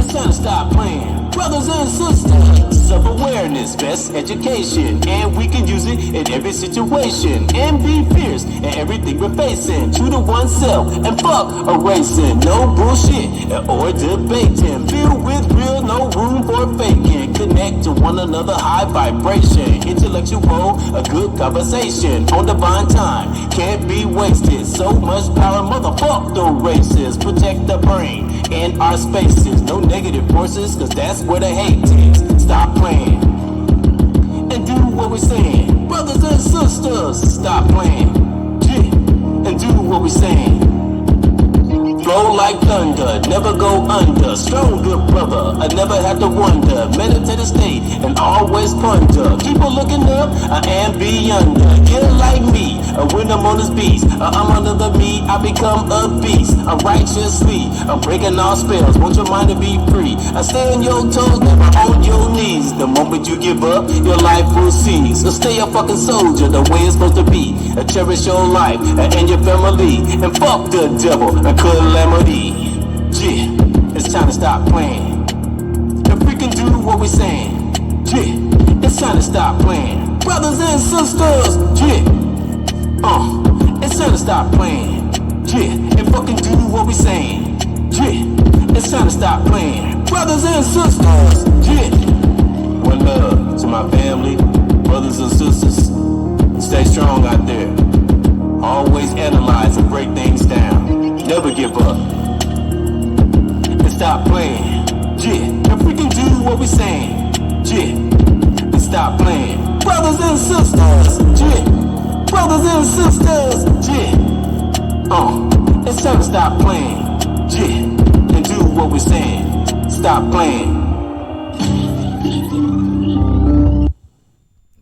it's time to stop playing. Brothers and sisters, self-awareness, best education, and we can use it in every situation, and be fierce in everything we're facing. True to oneself and fuck erasing, no bullshit or debating. Filled with real, no room for faking. Connect to one another, high vibration, intellectual, a good conversation on divine time, can't be wasted. So much power, motherfuck the races. Protect the brain and our spaces, no negative forces, cause that's where the hate is. Stop playing and do what we're saying. Brothers and sisters, stop playing, yeah, and do what we're saying. Flow flow like thunder, never go under. Strong, good brother, I never have to wonder. Meditative state and always ponder. Keep on looking up, I am beyond. Yeah, like me, when I'm on this beast, I'm under the meat, I become a beast. I'm righteously, I'm breaking all spells. Want your mind to be free. I stay on your toes, never on your knees. The moment you give up, your life will cease. So stay a fucking soldier, the way it's supposed to be. Cherish your life and your family, and fuck the devil and calamity. Yeah, it's time to stop playing and freaking do what we're saying. Yeah, it's time to stop playing, brothers and sisters. Yeah, it's time to stop playing. Yeah, and fucking do what we're saying. Yeah, it's time to stop playing, brothers and sisters. Yeah, one love to my family, brothers and sisters. Stay strong out there. Always analyze and break things down. Never give up. And stop playing. Yeah. And freaking do what we're saying. Yeah. And stop playing. Brothers and sisters. Yeah. Brothers and sisters. Yeah. It's time to stop playing. Yeah. And do what we're saying. Stop playing.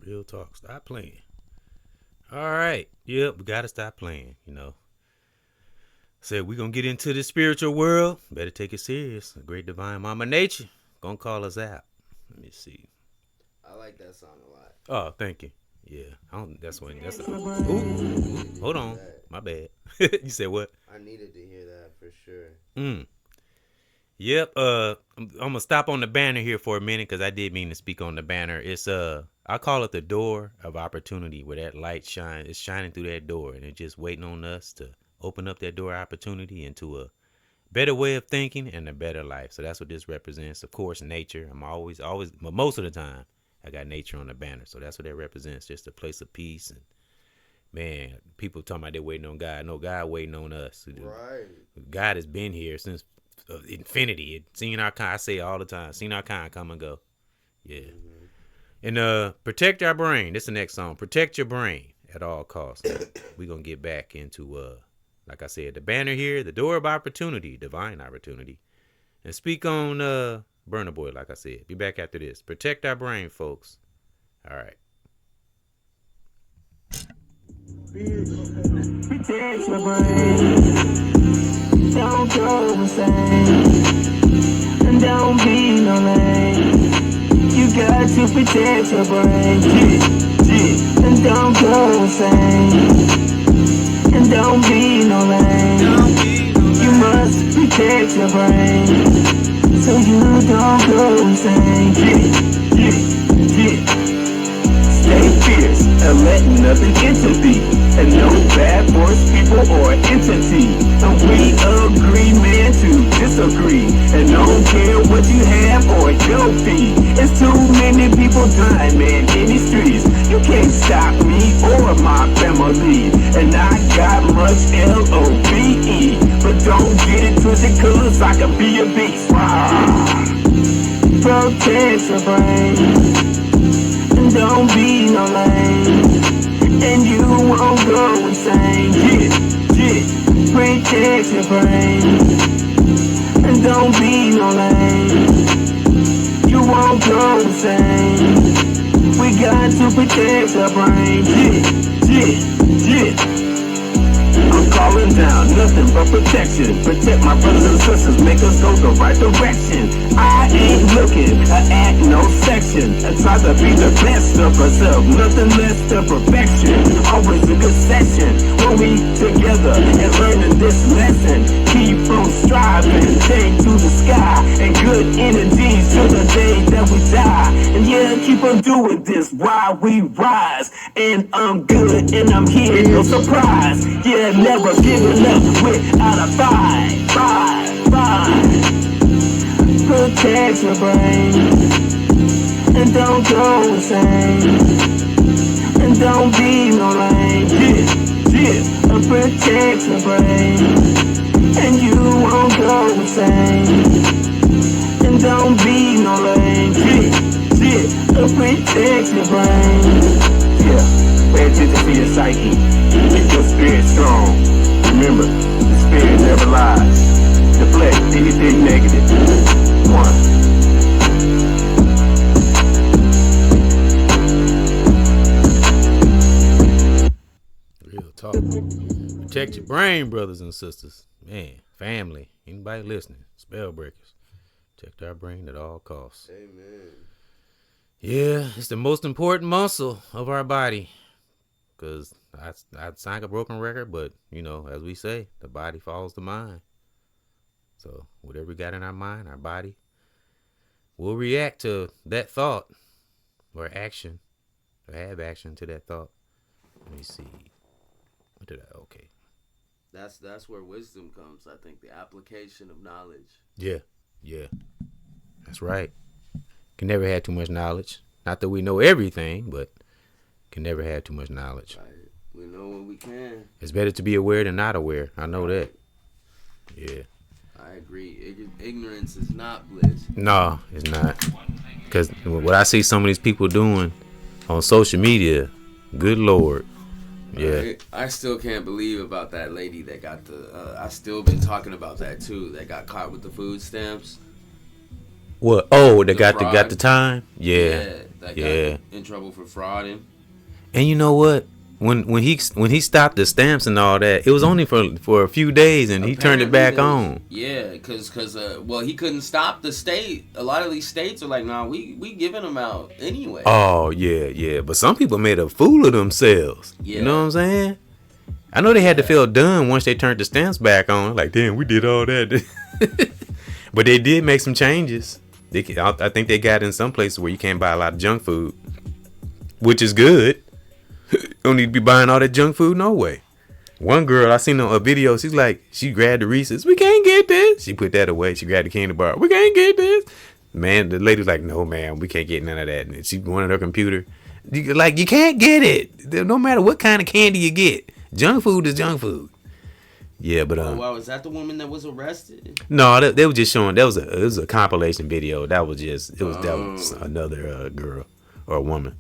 Real talk. Stop playing. All right. Yep, we got to stop playing, you know. Said we're going to get into the spiritual world. Better take it serious. The great divine mama nature going to call us out. Let me see. I like that song a lot. Oh, thank you. Yeah. Ooh, hold on. My bad. You said what? I needed to hear that for sure. Yep. I'm going to stop on the banner here for a minute because I did mean to speak on the banner. It's I call it the door of opportunity, where that light shines. It's shining through that door, and it's just waiting on us to open up that door of opportunity into a better way of thinking and a better life. So that's what this represents. Of course, nature. I'm always, but most of the time, I got nature on the banner. So that's what that represents, just a place of peace. And man, people talking about they're waiting on God. No, God waiting on us. Right. God has been here since infinity. Seen our kind. I say it all the time. Seen our kind come and go. Yeah. Mm-hmm. And protect our brain. This is the next song. Protect your brain at all costs. We're going to get back into, like I said, the banner here, the door of opportunity, divine opportunity. And speak on Burna Boy, like I said. Be back after this. Protect our brain, folks. All right. Protect your brain. Don't go insane. And don't be no lame. You got to protect your brain, and don't go insane, and don't be no lame. You must protect your brain, so you don't go insane. Stay fierce and let nothing enter thee, and no bad force, people or entity. And we agree, man, to disagree, and don't care what you have or your fee. It's too many people dying, man, in these streets. You can't stop me or my family, and I got much LOVE, but don't get it twisted, cause I can be a beast. Protect your brain, and don't be no lame, and you won't go insane. Protect your brain, and don't be no lame. You won't go insane. We got to protect our brain. I'm calling down nothing but protection. Protect my brothers and sisters, make us go the right direction. I ain't looking at no section. I try to be the best of myself, nothing less than perfection. Always a good session when we together and learning this lesson. Keep on striving, take to the sky, and good energies till the day that we die. And yeah, keep on doing this while we rise. And I'm good and I'm here, no surprise. Yeah, never giving up without a fight. Protect your brain, and don't go insane, and don't be no lame. Protect your brain, and you won't go insane, and don't be no lame. Protect your brain. Pay attention to your psyche. Make your spirit strong. Remember, the spirit never lies. talk. Protect your brain, brothers and sisters. Man, family, anybody listening, spell breakers. Protect our brain at all costs. Amen. Yeah, it's the most important muscle of our body. Because I'd sign a broken record, but, you know, as we say, the body follows the mind. So whatever we got in our mind, our body will react to that thought or action or have action to that thought. Let me see. What did I? Okay. That's where wisdom comes. I think the application of knowledge. Yeah. That's right. Can never have too much knowledge. Not that we know everything, but can never have too much knowledge. Right. We know what we can. It's better to be aware than not aware. I know that. Yeah. I agree. Ignorance is not bliss. No, it's not. Because what I see some of these people doing on social media, good Lord. Yeah. I still can't believe about that lady that got I still been talking about that too. That got caught with the food stamps. What? Oh, they got the time. Yeah. That got in trouble for frauding. And you know what? When he stopped the stamps and all that, it was only for a few days, and he turned it back on. Yeah, because he couldn't stop the state. A lot of these states are like, nah, we giving them out anyway. Oh yeah. But some people made a fool of themselves. Yeah. You know what I'm saying? I know they had to feel done once they turned the stamps back on. Like, damn, we did all that. But they did make some changes. I think they got in some places where you can't buy a lot of junk food, which is good. Don't need to be buying all that junk food, no way. One girl, I seen a video, she's like, she grabbed the Reese's. We can't get this. She put that away. She grabbed the candy bar. We can't get this. Man, the lady was like, no, man, we can't get none of that. And she wanted her computer. You can't get it. No matter what kind of candy you get. Junk food is junk food. Yeah, but oh wow, is that the woman that was arrested? No, they were just showing. It was a compilation video. That was another girl or a woman.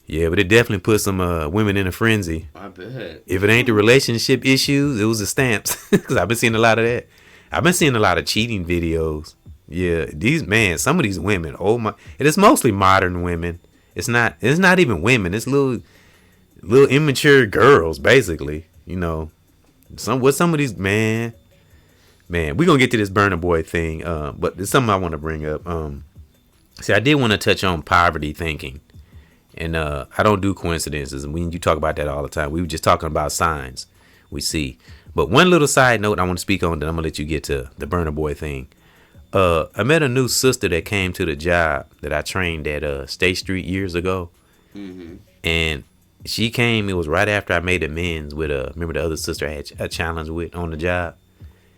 Yeah, but it definitely put some women in a frenzy. I bet. If it ain't the relationship issues, it was the stamps. Because I've been seeing a lot of that. I've been seeing a lot of cheating videos. Yeah, some of these women. Oh my! It is mostly modern women. It's not even women. It's little immature girls, basically. You know. Some of these man, we're gonna get to this Burna Boy thing, but there's something I want to bring up. See, I did want to touch on poverty thinking, and I don't do coincidences. And when you talk about that all the time, we were just talking about signs we see. But one little side note I want to speak on, then I'm gonna let you get to the Burna Boy thing. I met a new sister that came to the job that I trained at State Street years ago, and she came. It was right after I made amends with remember the other sister I had a challenge with on the job.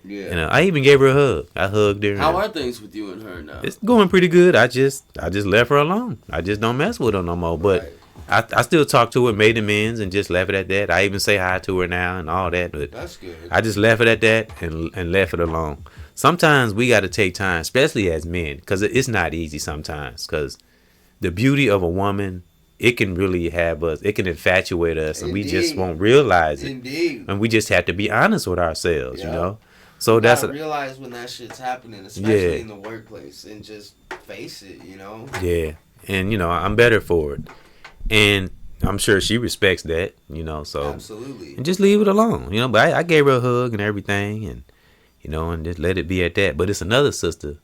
Yeah. And I even gave her a hug. I hugged her. How are things with you and her now? It's going pretty good. I just left her alone. I just don't mess with her no more. But I still talk to her, made amends, and just left it at that. I even say hi to her now and all that. But that's good. I just left it at that and left it alone. Sometimes we got to take time, especially as men, because it's not easy sometimes. Because the beauty of a woman, it can really have us. It can infatuate us, and we just won't realize it. Indeed. And we just have to be honest with ourselves, you know. So that's realize when that shit's happening, especially in the workplace, and just face it, you know. Yeah, and you know I'm better for it, and I'm sure she respects that, you know. So absolutely, and just leave it alone, you know. But I gave her a hug and everything, and you know, and just let it be at that. But it's another sister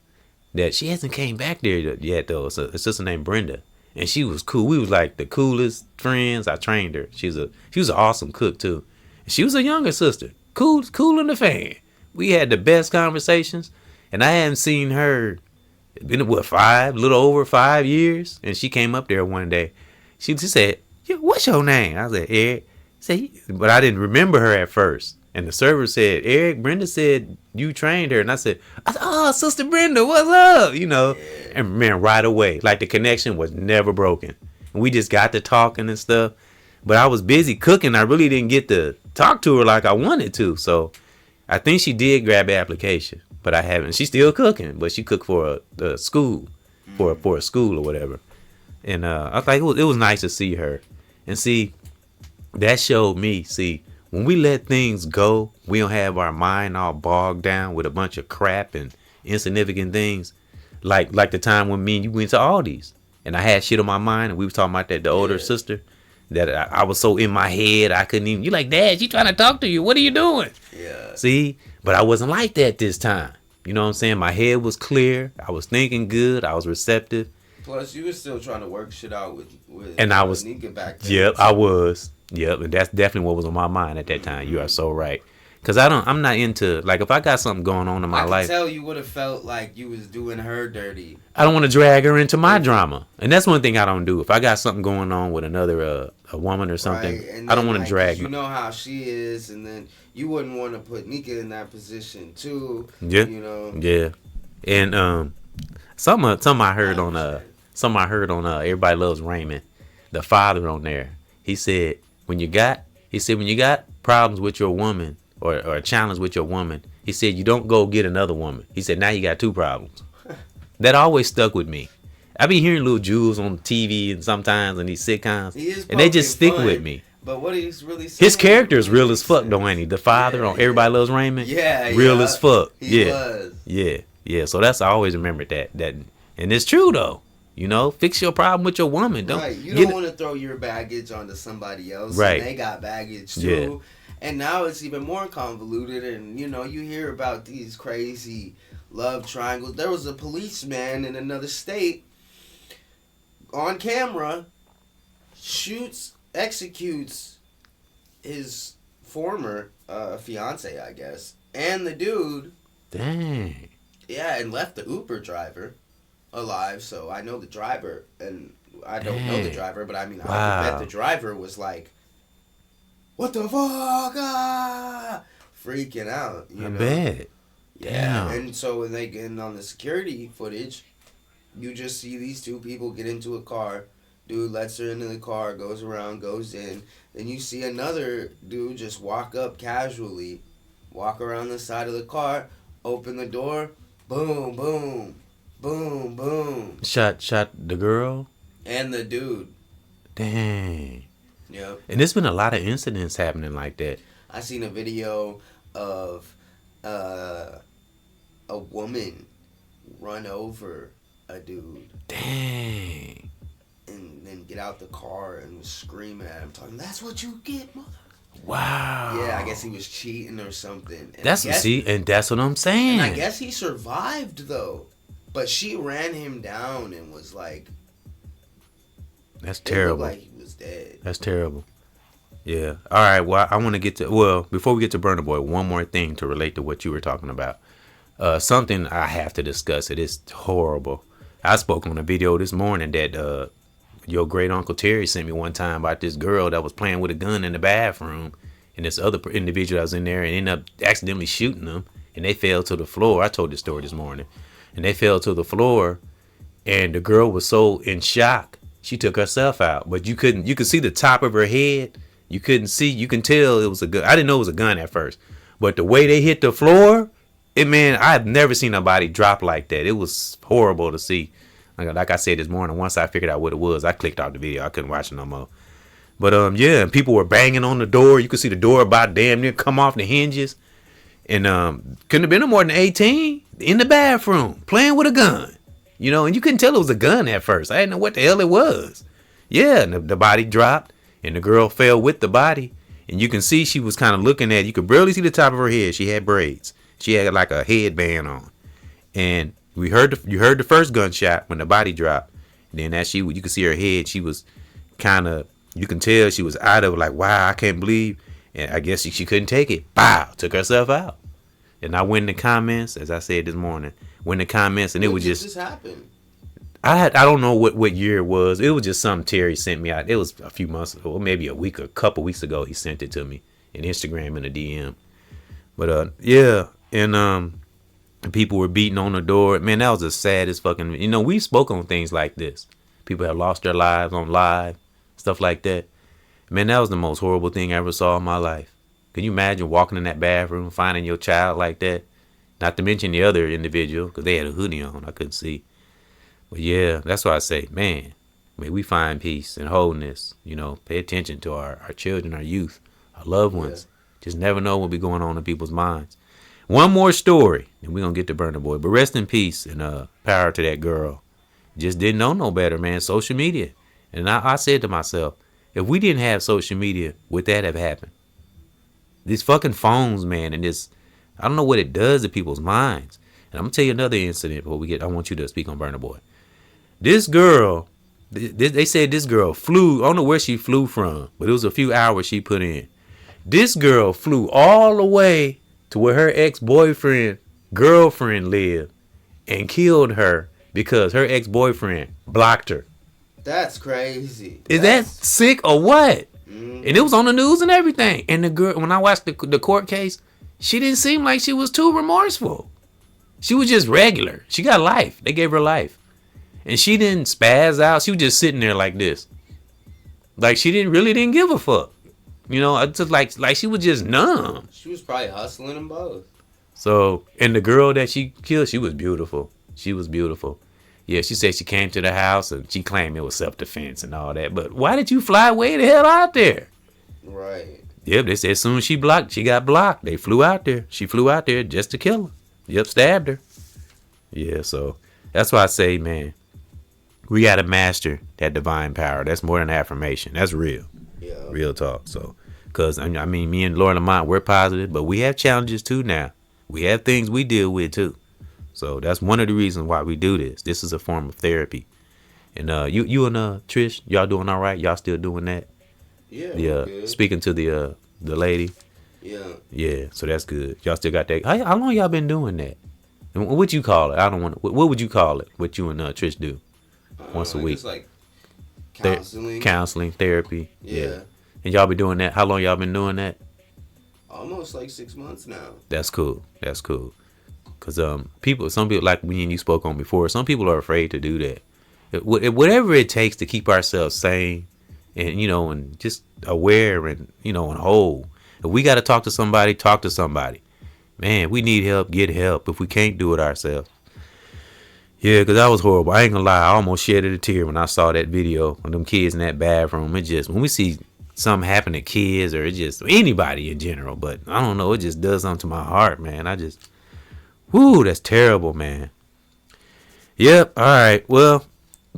that she hasn't came back there yet though. It's a sister named Brenda. And she was cool. We was like the coolest friends. I trained her. She was an awesome cook too. And she was a younger sister. Cool in the fan. We had the best conversations. And I hadn't seen her in little over 5 years. And she came up there one day. She just said, "What's your name?" I said, "Eric." But I didn't remember her at first. And the server said, "Eric, Brenda said you trained her." And I said, "Oh, Sister Brenda, what's up?" You know. And man, right away, like the connection was never broken. And we just got to talking and stuff. But I was busy cooking. I really didn't get to talk to her like I wanted to. So I think she did grab the application, but I haven't. She's still cooking, but she cooked for a school, for a school or whatever. And I thought it was nice to see her. And see, that showed me, when we let things go, we don't have our mind all bogged down with a bunch of crap and insignificant things. Like the time when me and you went to Aldi's and I had shit on my mind and we was talking about that the older sister that I was so in my head I couldn't even. You like, Dad, she trying to talk to you. What are you doing? Yeah. See, but I wasn't like that this time. You know what I'm saying? My head was clear. I was thinking good. I was receptive. Plus, you were still trying to work shit out with and I was Nika back then. Yep, I was. Yep, and that's definitely what was on my mind at that time. You are so right. Cause I'm not into, like, if I got something going on in my life. I can tell you would have felt like you was doing her dirty. I don't want to drag her into my drama, and that's one thing I don't do. If I got something going on with another a woman or something, right. I don't want to drag. You know how she is, and then you wouldn't want to put Nika in that position too. Yeah, you know. Yeah, and something I heard on Everybody Loves Raymond, the father on there. He said when you got problems with your woman. Or a challenge with your woman, he said, you don't go get another woman. He said, now you got 2 problems. That always stuck with me. I be hearing Lil Jules on TV and sometimes in these sitcoms, and they just stick with me. But what he's really saying, his character is real as fuck, though, ain't he? The father on Everybody Loves Raymond, real as fuck. He was. Yeah. So I always remembered that, and it's true though. You know, fix your problem with your woman. You don't want to throw your baggage onto somebody else. Right. And they got baggage too. Yeah. And now it's even more convoluted, and you know, you hear about these crazy love triangles. There was a policeman in another state on camera, executes his former fiance, I guess, and the dude. Dang. Yeah, and left the Uber driver alive. So I know the driver, and I don't know the driver, but I mean, I bet the driver was like, what the fuck? Ah! Freaking out. You know? Bet. Yeah. Damn. And so when they get in on the security footage, you just see these 2 people get into a car. Dude lets her into the car, goes around, goes in. Then you see another dude just walk up casually, walk around the side of the car, open the door, boom, boom, boom, boom. Shot the girl? And the dude. Dang. Yep. And there's been a lot of incidents happening like that. I seen a video of a woman run over a dude. Dang. And then get out the car and was screaming at him, talking, that's what you get, mother. Wow. Yeah, I guess he was cheating or something. And that's what I'm saying. And I guess he survived though. But she ran him down and was like, that's terrible. Like he was dead. That's terrible. Yeah. All right. Well, I want to get to. Well, before we get to Burna Boy, one more thing to relate to what you were talking about. Something I have to discuss. It is horrible. I spoke on a video this morning that your great uncle Terry sent me one time about this girl that was playing with a gun in the bathroom, and this other individual that was in there and ended up accidentally shooting them, and they fell to the floor. I told this story this morning, and they fell to the floor, and the girl was so in shock. She took herself out, but you could see the top of her head. You can tell it was a gun. I didn't know it was a gun at first, but the way they hit the floor, I've never seen a body drop like that. It was horrible to see. Like I said this morning, once I figured out what it was, I clicked off the video. I couldn't watch it no more. But and people were banging on the door. You could see the door about damn near come off the hinges. And couldn't have been no more than 18 in the bathroom playing with a gun. You know, and you couldn't tell it was a gun at first. I didn't know what the hell it was. Yeah, and the body dropped, and the girl fell with the body. And you can see she was kind of looking at it. You could barely see the top of her head. She had braids. She had like a headband on. And you heard the first gunshot when the body dropped. And then as you could see her head, she was kind of, you can tell she was out of it, like, wow, I can't believe. And I guess she couldn't take it. Bow, took herself out. And I went in the comments, as I said this morning, went in the comments, and it was just. What just happened? I don't know what year it was. It was just something Terry sent me out. It was a few months, or maybe a couple weeks ago. He sent it to me in Instagram in a DM. But yeah, and people were beating on the door. Man, that was the saddest fucking. You know, we spoke on things like this. People have lost their lives on live, stuff like that. Man, that was the most horrible thing I ever saw in my life. Can you imagine walking in that bathroom, finding your child like that? Not to mention the other individual, because they had a hoodie on. I couldn't see. But yeah, that's why I say, man, may we find peace and wholeness. You know, pay attention to our children, our youth, our loved ones. Yeah. Just never know what be going on in people's minds. One more story, and we're going to get to Burna Boy. But rest in peace and power to that girl. Just didn't know no better, man. Social media. And I said to myself, If we didn't have social media, would that have happened? These fucking phones, man, and this, I don't know what it does to people's minds. And I'm gonna tell you another incident before we get. I want you to speak on Burna Boy. This girl, they said this girl flew. I don't know where she flew from, but it was a few hours she put in. This girl flew all the way to where her ex-boyfriend, girlfriend lived, and killed her because her ex-boyfriend blocked her. That's crazy. Is that sick or what? And it was on the news and everything. And the girl, when I watched the court case, she didn't seem like she was too remorseful. She was just regular. She got life. They gave her life. And she didn't spaz out. She was just sitting there like this. Like she didn't give a fuck. You know, just like she was just numb. She was probably hustling them both. So, and the girl that she killed, she was beautiful. She was beautiful. Yeah, she said she came to the house and she claimed it was self-defense and all that. But why did you fly way the hell out there? Right. Yep, they said as soon as she got blocked. They flew out there. She flew out there just to kill her. Yep, stabbed her. Yeah, so that's why I say, man, we got to master that divine power. That's more than affirmation. That's real. Yeah. Real talk. So, because, I mean, me and Lord Lamont, we're positive, but we have challenges too now. We have things we deal with too. So that's one of the reasons why we do this. This is a form of therapy. And you and Trish, y'all doing all right? Y'all still doing that? Yeah. Speaking to the lady. Yeah. Yeah. So that's good. Y'all still got that. How long y'all been doing that? And what you call it? I don't want. What would you call it? What you and Trish do once a week? It's like counseling. Counseling, therapy. Yeah. And y'all been doing that? How long y'all been doing that? Almost like 6 months now. That's cool. Cause some people like me and you spoke on before. Some people are afraid to do that. Whatever it takes to keep ourselves sane, and and just aware, and and whole. If we got to talk to somebody, talk to somebody. Man, we need help. Get help if we can't do it ourselves. Yeah, cause that was horrible. I ain't gonna lie. I almost shed a tear when I saw that video of them kids in that bathroom. It just, when we see something happen to kids or just anybody in general, but I don't know, it just does something to my heart, man. Whoo, that's terrible, man. Yep. All right. Well,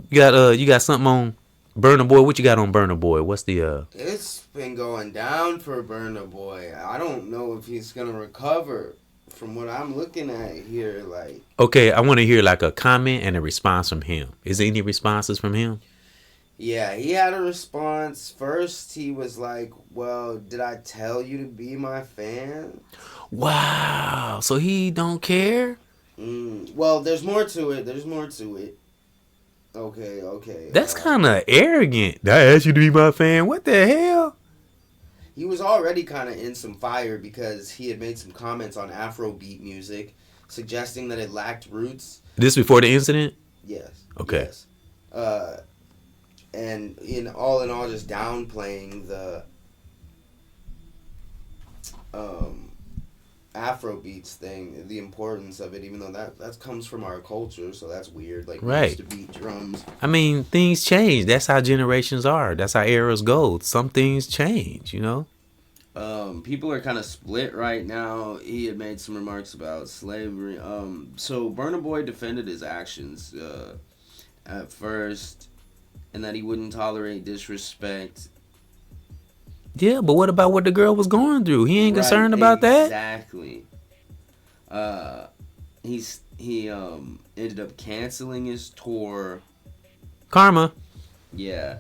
you got something on Burna Boy. What you got on Burna Boy? What's the It's been going down for Burna Boy. I don't know if he's gonna recover from what I'm looking at here. Like, okay, I want to hear like a comment and a response from him. Is there any responses from him? Yeah, he had a response. First, he was like, well, did I tell you to be my fan? Wow. So he don't care? Well, there's more to it. Okay. That's kind of arrogant. I asked you to be my fan. What the hell? He was already kind of in some fire because he had made some comments on Afrobeat music, suggesting that it lacked roots. This before the incident? Yes. Okay. Yes. And in all, just downplaying the Afrobeats thing, the importance of it, even though that comes from our culture, so that's weird. Like, right. We used to beat drums. I mean, things change. That's how generations are. That's how eras go. Some things change, People are kind of split right now. He had made some remarks about slavery. So Burna Boy defended his actions at first, and that he wouldn't tolerate disrespect. Yeah, but what about what the girl was going through? He ain't concerned about that? Exactly. He ended up canceling his tour. Karma. Yeah.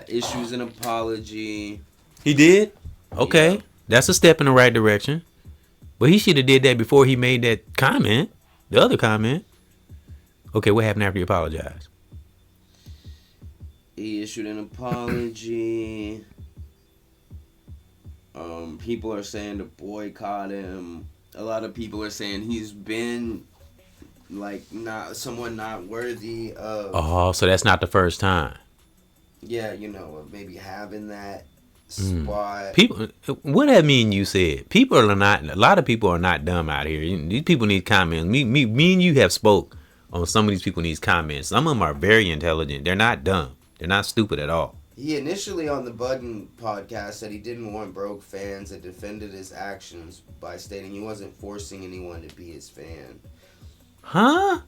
Issues an apology. He did? Okay. Yeah. That's a step in the right direction. But he should have did that before he made that comment. The other comment. Okay, what happened after he apologized? He issued an apology. People are saying to boycott him. A lot of people are saying he's been not worthy of. Oh, so that's not the first time. Yeah, maybe having that spot. People, what that mean? You said a lot of people are not dumb out here. These people need comments. Me and you have spoke on some of these people need comments. Some of them are very intelligent. They're not dumb. They're not stupid at all. He initially on the Budden podcast said he didn't want broke fans and defended his actions by stating he wasn't forcing anyone to be his fan. Huh?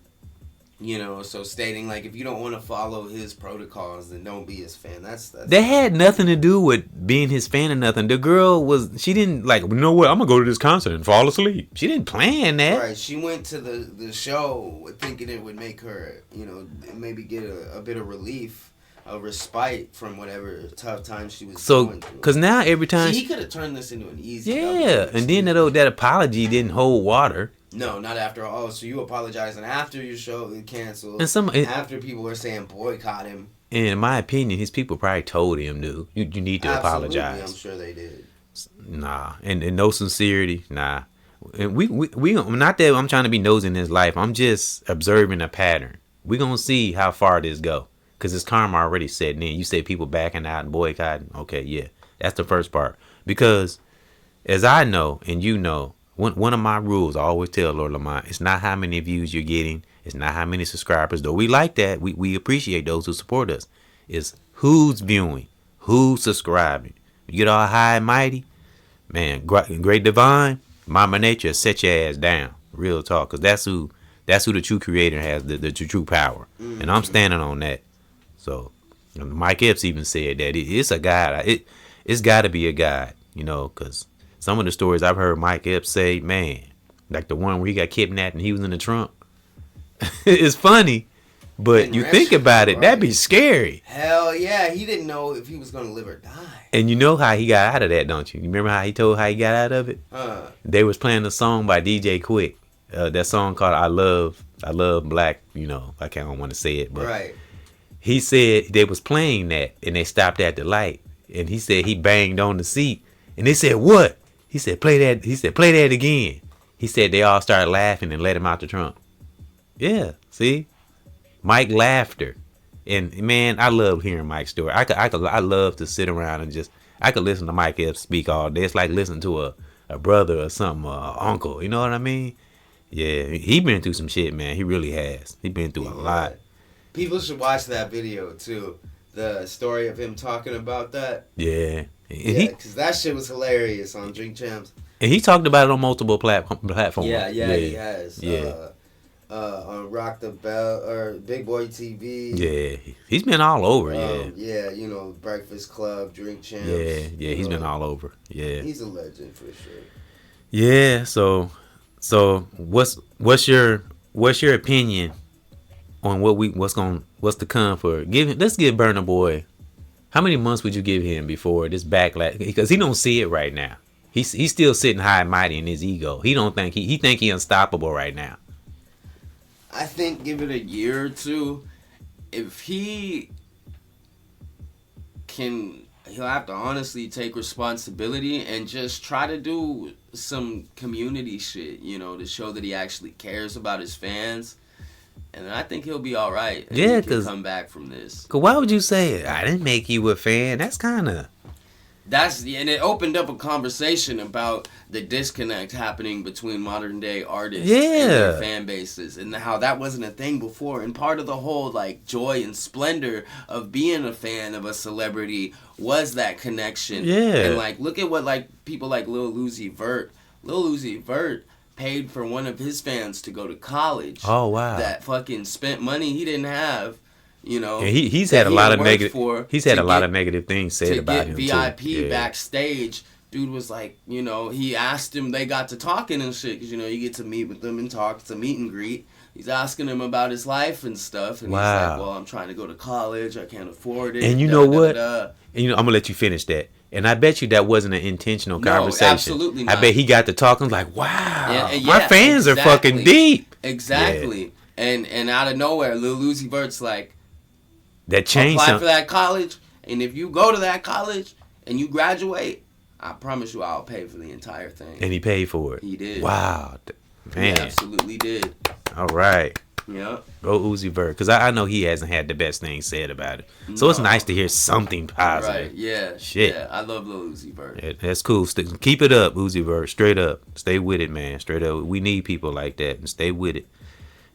You know, so stating like if you don't want to follow his protocols, then don't be his fan. That's that had nothing to do with being his fan or nothing. The girl she didn't like. You know what? I'm gonna go to this concert and fall asleep. She didn't plan that. Right. She went to the show thinking it would make her, you know, maybe get a bit of relief, a respite from whatever tough time she was going through. Because now every time he could have turned this into an easy. Yeah, and then that apology didn't hold water. No, not after all. Oh, so you apologizing after your show canceled, and after people were saying boycott him. And in my opinion, his people probably told him, dude, you need to apologize. I'm sure they did. Nah, and no sincerity, nah. And we not that I'm trying to be nosy in his life. I'm just observing a pattern. We gonna see how far this go, cause his karma already setting in. You say people backing out and boycotting. Okay, yeah, that's the first part. Because as I know and you know. One of my rules I always tell Lord Lamont, it's not how many views you're getting, it's not how many subscribers, though we like that, we appreciate those who support us. It's who's viewing, who's subscribing. You get all high and mighty, man, great divine, Mama Nature set your ass down, real talk, because that's who the true creator has the true power, and I'm standing on that. So Mike Epps even said that it's a guide, it's got to be a guide, you know, because some of the stories I've heard Mike Epps say, man, like the one where he got kidnapped and he was in the trunk. It's funny, but you think about it, that'd be scary. Hell yeah, he didn't know if he was going to live or die. And you know how he got out of that, don't you? You remember how he told how he got out of it? They was playing a song by DJ Quick. That song called I Love Black, you know, I don't want to say it, but right. He said they was playing that and they stopped at the light. And he said he banged on the seat and they said, what? He said, play that. He said, play that again. He said they all started laughing and let him out the trunk. Yeah, see? Mike laughter. And man, I love hearing Mike's story. I love to sit around and I could listen to Mike Epps speak all day. It's like listening to a brother or something, or uncle. You know what I mean? Yeah, he been through some shit, man. He really has. He been through a lot. People should watch that video, too. The story of him talking about that. Yeah. Yeah, because that shit was hilarious on Drink Champs. And he talked about it on multiple platforms. Yeah, he has. Yeah. On Rock the Bell or Big Boy TV. Yeah, he's been all over. Yeah, you know, Breakfast Club, Drink Champs. Yeah, he's been all over. Yeah, he's a legend for sure. Yeah, so what's your opinion on what's to come for let's give Burna Boy. How many months would you give him before this backlash? Because he don't see it right now. He's still sitting high and mighty in his ego. He don't think he think he's unstoppable right now. I think give it a year or two. If he can, he'll have to honestly take responsibility and just try to do some community shit, you know, to show that he actually cares about his fans. And I think he'll be all right. Yeah, because come back from this. Cause why would you say I didn't make you a fan? That's kind of. And it opened up a conversation about the disconnect happening between modern day artists and their fan bases, and how that wasn't a thing before. And part of the whole like joy and splendor of being a fan of a celebrity was that connection. Yeah. And like look at what like people like Lil Uzi Vert. Lil Uzi Vert paid for one of his fans to go to college. Oh wow! That fucking spent money he didn't have. You know, and he's had a lot of negative. He's had a lot of negative things said about him VIP too. backstage. Dude was like, you know, he asked him. They got to talking and shit because you know you get to meet with them and talk. It's a meet and greet. He's asking him about his life and stuff, and he's like, "Well, I'm trying to go to college. I can't afford it." And you know what? And you know, I'm gonna let you finish that. And I bet you that wasn't an intentional conversation. No, absolutely not. I bet he got to talking like, "Wow, my fans are fucking deep." Exactly. Yeah. And out of nowhere, Lil Uzi Vert's like, that changed. Apply for that college, and if you go to that college and you graduate, I promise you, I'll pay for the entire thing. And he paid for it. He did. Wow, man. He absolutely did. All right. Yeah. Go Uzi Vert, because I know he hasn't had the best things said about it. So it's nice to hear something positive. Right. Yeah. Shit. Yeah. I love Lil Uzi Vert. Yeah, that's cool. Keep it up, Uzi Vert. Straight up. Stay with it, man. Straight up. We need people like that, and stay with it.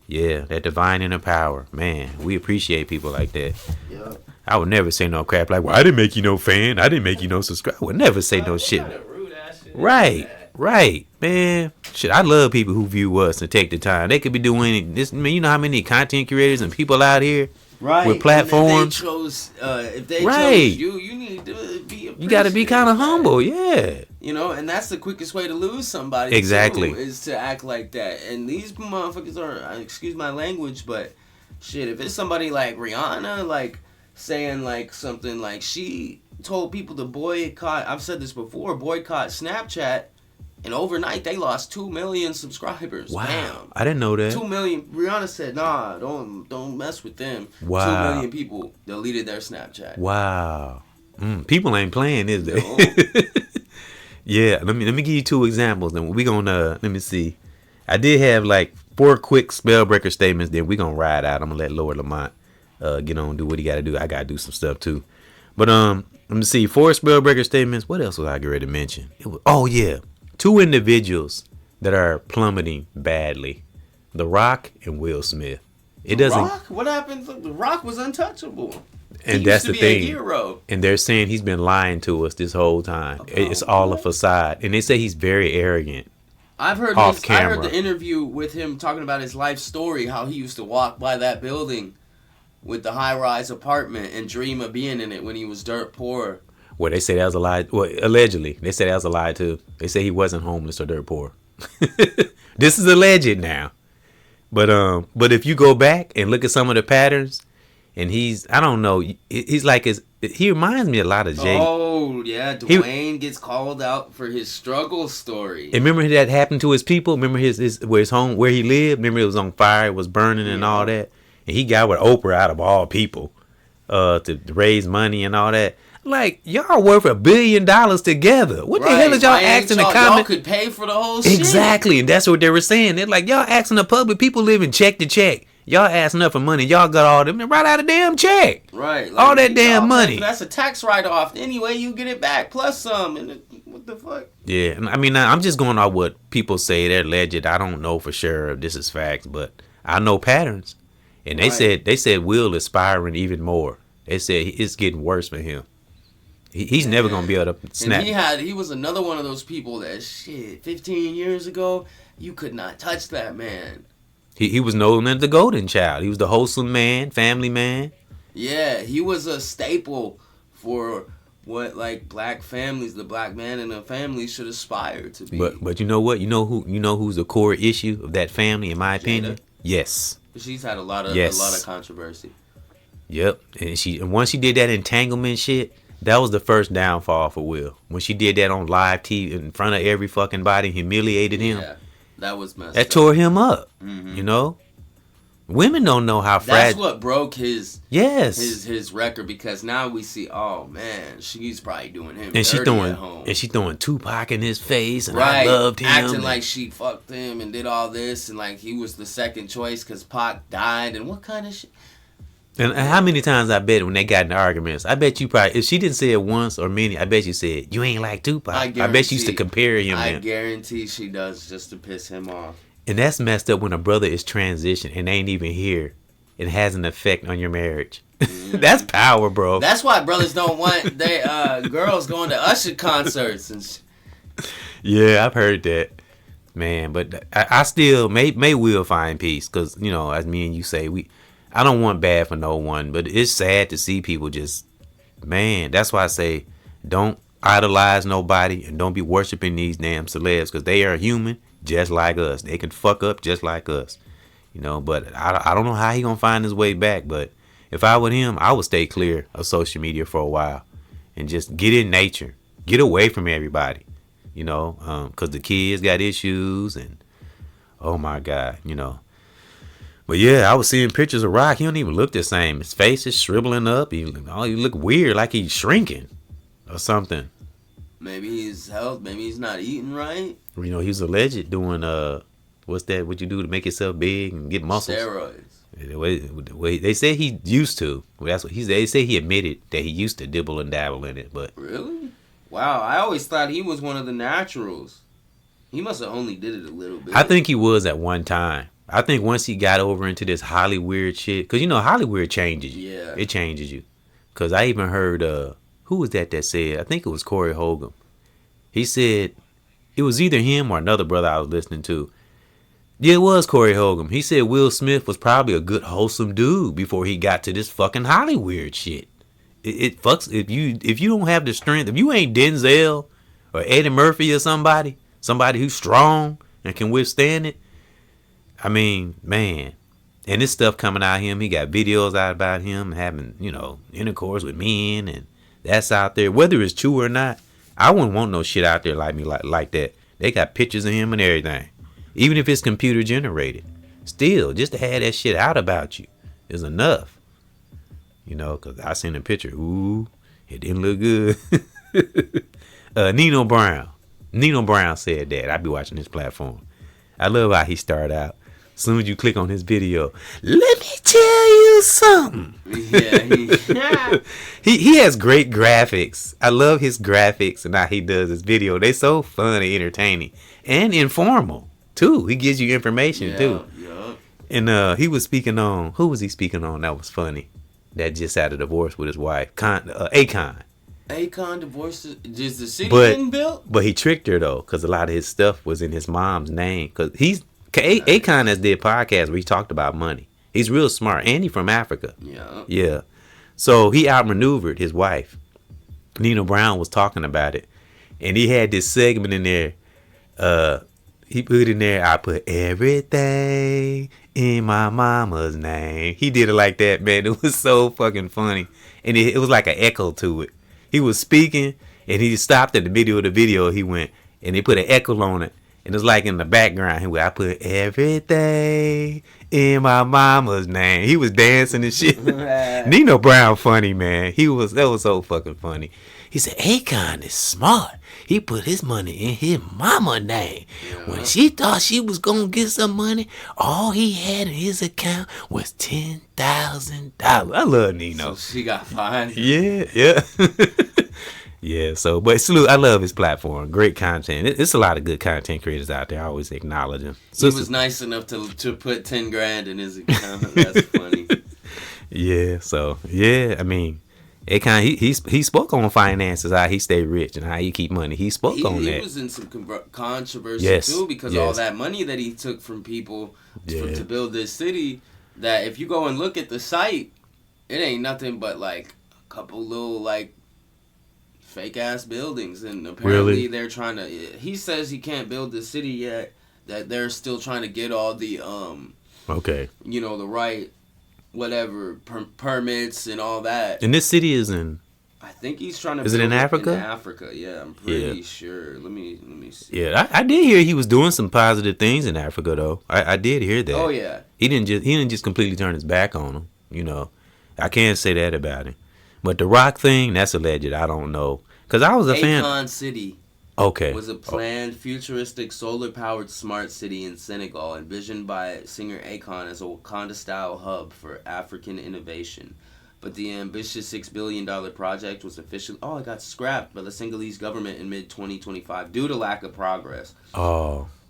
Yeah, that divine inner power, man. We appreciate people like that. Yeah. I would never say no crap like, "Well, I didn't make you no fan. I didn't make you no subscriber." I would never say no shit. Rude ass shit. Right. Right, man. Shit, I love people who view us and take the time. They could be doing this. Man, you know how many content creators and people out here with platforms. If they chose you, you need to be. You got to be kind of humble, yeah. You know, and that's the quickest way to lose somebody. Exactly, too, is to act like that. And these motherfuckers are, excuse my language, but shit, if it's somebody like Rihanna, like saying like something like she told people to boycott. I've said this before. Boycott Snapchat. And overnight, they lost 2 million subscribers. Wow, Bam. I didn't know that. 2 million. Rihanna said, "Nah, don't mess with them." Wow. 2 million people deleted their Snapchat. Wow. People ain't playing, is they? No. Yeah. Let me give you 2 examples. Then we gonna let me see. I did have like 4 quick spellbreaker statements. Then we gonna ride out. I'm gonna let Lord Lamont get on, do what he got to do. I gotta do some stuff too. But let me see. 4 spellbreaker statements. What else was I ready to mention? Oh yeah. 2 individuals that are plummeting badly: The Rock and Will Smith. Rock? What happened? The Rock was untouchable. And that's the thing. A hero. And they're saying he's been lying to us this whole time. It's all a facade. And they say he's very arrogant. I've heard I heard the interview with him talking about his life story, how he used to walk by that building with the high-rise apartment and dream of being in it when he was dirt poor. Well, they say that was a lie. Well, allegedly, they say that was a lie too. They say he wasn't homeless or dirt poor. This is alleged now, but if you go back and look at some of the patterns, and I don't know, he's like he reminds me a lot of Jay. Oh yeah, Dwayne gets called out for his struggle story. And remember that happened to his people. Remember his home where he lived. Remember it was on fire, it was burning and all that. And he got with Oprah out of all people, to raise money and all that. Like, y'all worth $1 billion together. What the hell is y'all asking the comment? Y'all could pay for the whole shit. Exactly, and that's what they were saying. They're like, y'all asking the public, people living check to check. Y'all asking up for money. Y'all got all them right out of damn check. Right. Like, all that damn money. That's a tax write-off. Anyway, you get it back plus some. And what the fuck? Yeah, I mean, I'm just going on what people say. They're alleged. I don't know for sure if this is facts, but I know patterns. And they said Will is spiraling even more. They said it's getting worse for him. He's never gonna be able to snap. And he was another one of those people that 15 years ago you could not touch that man. He was known as the golden child. He was the wholesome man, family man. Yeah, he was a staple for what like black families, the black man in a family should aspire to be. But you know what? You know who's the core issue of that family, in my opinion? Yes. She's had a lot of controversy. Yep, and once she did that entanglement shit, that was the first downfall for Will. When she did that on live TV in front of every fucking body, humiliated him. Yeah, that was messed up. That tore him up. Mm-hmm. You know, women don't know how fragile. That's what broke his record, because now we see, oh man, she's probably doing him dirty at home. And she's throwing Tupac in his face, and I loved him, acting like she fucked him and did all this, and like he was the second choice because Pac died, and what kind of shit. And how many times I bet when they got in arguments, I bet you probably, if she didn't say it once or many, I bet you said, you ain't like Tupac. I bet she used to compare him. I guarantee she does, just to piss him off. And that's messed up when a brother is transitioned and ain't even here. It has an effect on your marriage. Mm-hmm. That's power, bro. That's why brothers don't want their girls going to Usher concerts. And yeah, I've heard that. Man, but I still may will find peace, because, you know, as me and you say, I don't want bad for no one, but it's sad to see people just, man, that's why I say don't idolize nobody and don't be worshiping these damn celebs, because they are human just like us. They can fuck up just like us, you know, but I don't know how he gonna find his way back. But if I were him, I would stay clear of social media for a while and just get in nature, get away from everybody, you know, because the kids got issues and, oh my God, you know. But yeah, I was seeing pictures of Rock. He don't even look the same. His face is shriveling up. He look weird, like he's shrinking or something. Maybe he's health. Maybe he's not eating right. You know, he was alleged doing what's that? What you do to make yourself big and get muscles? Steroids. They say he used to. That's what they say. He admitted that he used to dibble and dabble in it. But really, wow! I always thought he was one of the naturals. He must have only did it a little bit. I think he was at one time. I think once he got over into this Hollywood shit, because you know Hollywood changes you. Yeah, it changes you. Because I even heard who was that said? I think it was Corey Hogan. He said It was either him or another brother I was listening to. Yeah, it was Corey Hogan. He said Will Smith was probably a good, wholesome dude before he got to this fucking Hollywood shit. It fucks if you don't have the strength. If you ain't Denzel or Eddie Murphy or somebody who's strong and can withstand it. I mean, man. And this stuff coming out of him, he got videos out about him having, intercourse with men, and that's out there. Whether it's true or not, I wouldn't want no shit out there like that. They got pictures of him and everything. Even if it's computer generated. Still, just to have that shit out about you is enough. Because I seen a picture. Ooh, it didn't look good. Nino Brown. Nino Brown said that. I be watching his platform. I love how he started out. As soon as you click on his video, let me tell you something. Yeah, he has great graphics. I love his graphics and how he does his video. They're so fun and entertaining and informal too. He gives you information too. Yeah. And he was speaking on, who was he speaking on? That was funny. That just had a divorce with his wife, Akon. Akon divorced. Is the city getting built? But he tricked her though, because a lot of his stuff was in his mom's name. Because Akon has did podcasts where he talked about money. He's real smart, and he from Africa. Yeah. So he outmaneuvered his wife. Nino Brown was talking about it, and he had this segment in there. He put in there, I put everything in my mama's name. He did it like that, man. It was so fucking funny, and it was like an echo to it. He was speaking, and he stopped at the middle of the video. He went, and they put an echo on it. And it's like in the background, he went, I put everything in my mama's name. He was dancing and shit. Nino Brown funny, man. That was so fucking funny. He said, Akon is smart. He put his money in his mama's name. Yeah. When she thought she was going to get some money, all he had in his account was $10,000. I love Nino. So she got fined. Yeah. Yeah, but salute, I love his platform. Great content. It's a lot of good content creators out there. I always acknowledge him. He was nice enough to put $10,000 in his account. That's funny. I mean, Akon, he spoke on finances, how he stay rich and how he keep money. He spoke on that. He was in some controversy too, because all that money that he took from people to build this city, that if you go and look at the site, it ain't nothing but like a couple little like fake ass buildings, and apparently they're trying to. He says he can't build the city yet. That they're still trying to get all the the right permits and all that. And this city is in. I think he's trying to. Is it in Africa? In Africa, yeah, I'm pretty sure. Let me see. Yeah, I did hear he was doing some positive things in Africa though. I did hear that. Oh yeah. He didn't just completely turn his back on him. I can't say that about him. But the rock thing, that's alleged. I don't know. Because I was a fan. Akon City was a planned futuristic solar-powered smart city in Senegal, envisioned by singer Akon as a Wakanda-style hub for African innovation. But the ambitious $6 billion project was officially... it got scrapped by the Senegalese government in mid-2025 due to lack of progress.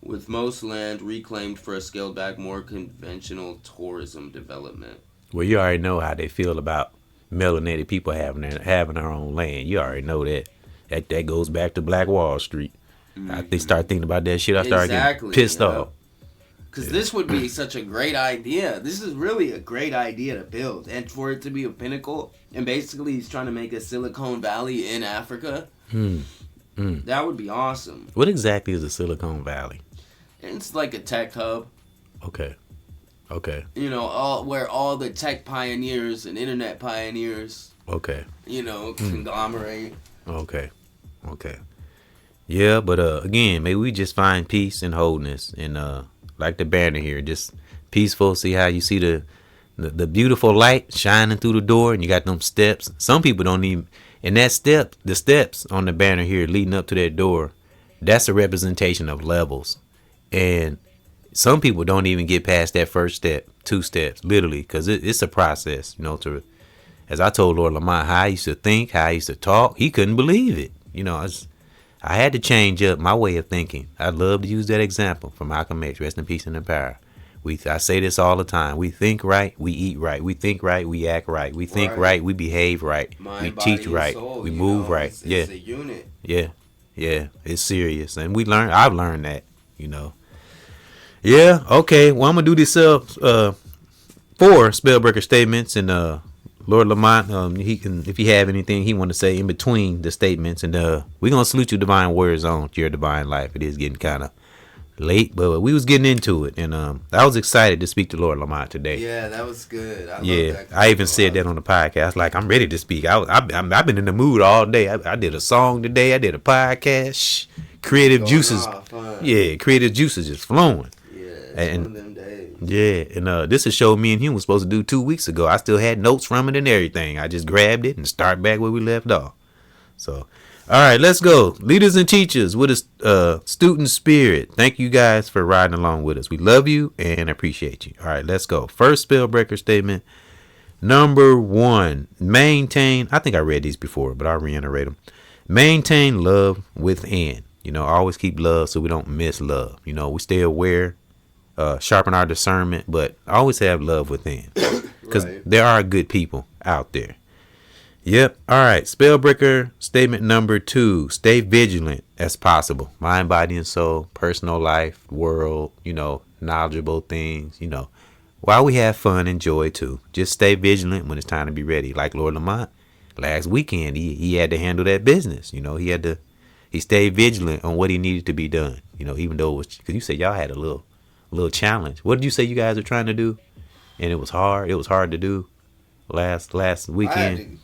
With most land reclaimed for a scaled-back, more conventional tourism development. Well, you already know how they feel about melanated people having their own land. You already know that. That goes back to Black Wall Street. Mm-hmm. They start thinking about that shit. I start getting pissed off. Because this would be such a great idea. This is really a great idea to build. And for it to be a pinnacle, and basically he's trying to make a Silicon Valley in Africa. That would be awesome. What exactly is a Silicon Valley? It's like a tech hub. Okay. Where all the tech pioneers and internet pioneers, conglomerate. Okay. Yeah, but again, maybe we just find peace and wholeness, and like the banner here, just peaceful. See how you see the beautiful light shining through the door, and you got them steps. Some people don't even, and the steps on the banner here leading up to that door, that's a representation of levels, and some people don't even get past that first step, 2 steps, literally, because it's a process, as I told Lord Lamont, how I used to think, how I used to talk, he couldn't believe it. I had to change up my way of thinking. I love to use that example from Malcolm X, rest in peace and in power. I say this all the time. We think right, we eat right. We think right, we act right. We think right, we behave right. Mind, we teach right, soul, we move right. It's a unit. Yeah. Yeah, it's serious, and I've learned that, you know. Yeah, okay. Well, I'm gonna do this 4 spellbreaker statements, and Lord Lamont, he can, if he have anything he want to say in between the statements, and we're gonna salute you, divine warriors, on your divine life. It is getting kind of late, but we was getting into it, and I was excited to speak to Lord Lamont today. Yeah, that was good. I even said that on the podcast. Like, I'm ready to speak. I've been in the mood all day. I did a song today. I did a podcast. Creative juices. Yeah, creative juices just flowing. Yeah, it's one of them days. Yeah, and this is a show me and him was supposed to do 2 weeks ago. I still had notes from it and everything. I just grabbed it and start back where we left off. So, all right, let's go. Leaders and teachers with a student spirit. Thank you guys for riding along with us. We love you and appreciate you. All right, let's go. First spellbreaker statement. Number 1, maintain. I think I read these before, but I'll reiterate them. Maintain love within. You know, always keep love so we don't miss love. You know, we stay aware, sharpen our discernment, but always have love within. Because there are good people out there. Yep. All right. Spellbreaker statement number 2. Stay vigilant as possible. Mind, body, and soul, personal life, world, you know, knowledgeable things, you know. While we have fun and joy too. Just stay vigilant when it's time to be ready. Like Lord Lamont, last weekend, he had to handle that business. You know, he stayed vigilant on what he needed to be done. You know, even though it was, because you said y'all had a little challenge. What did you say you guys are trying to do? And it was hard. It was hard to do last weekend.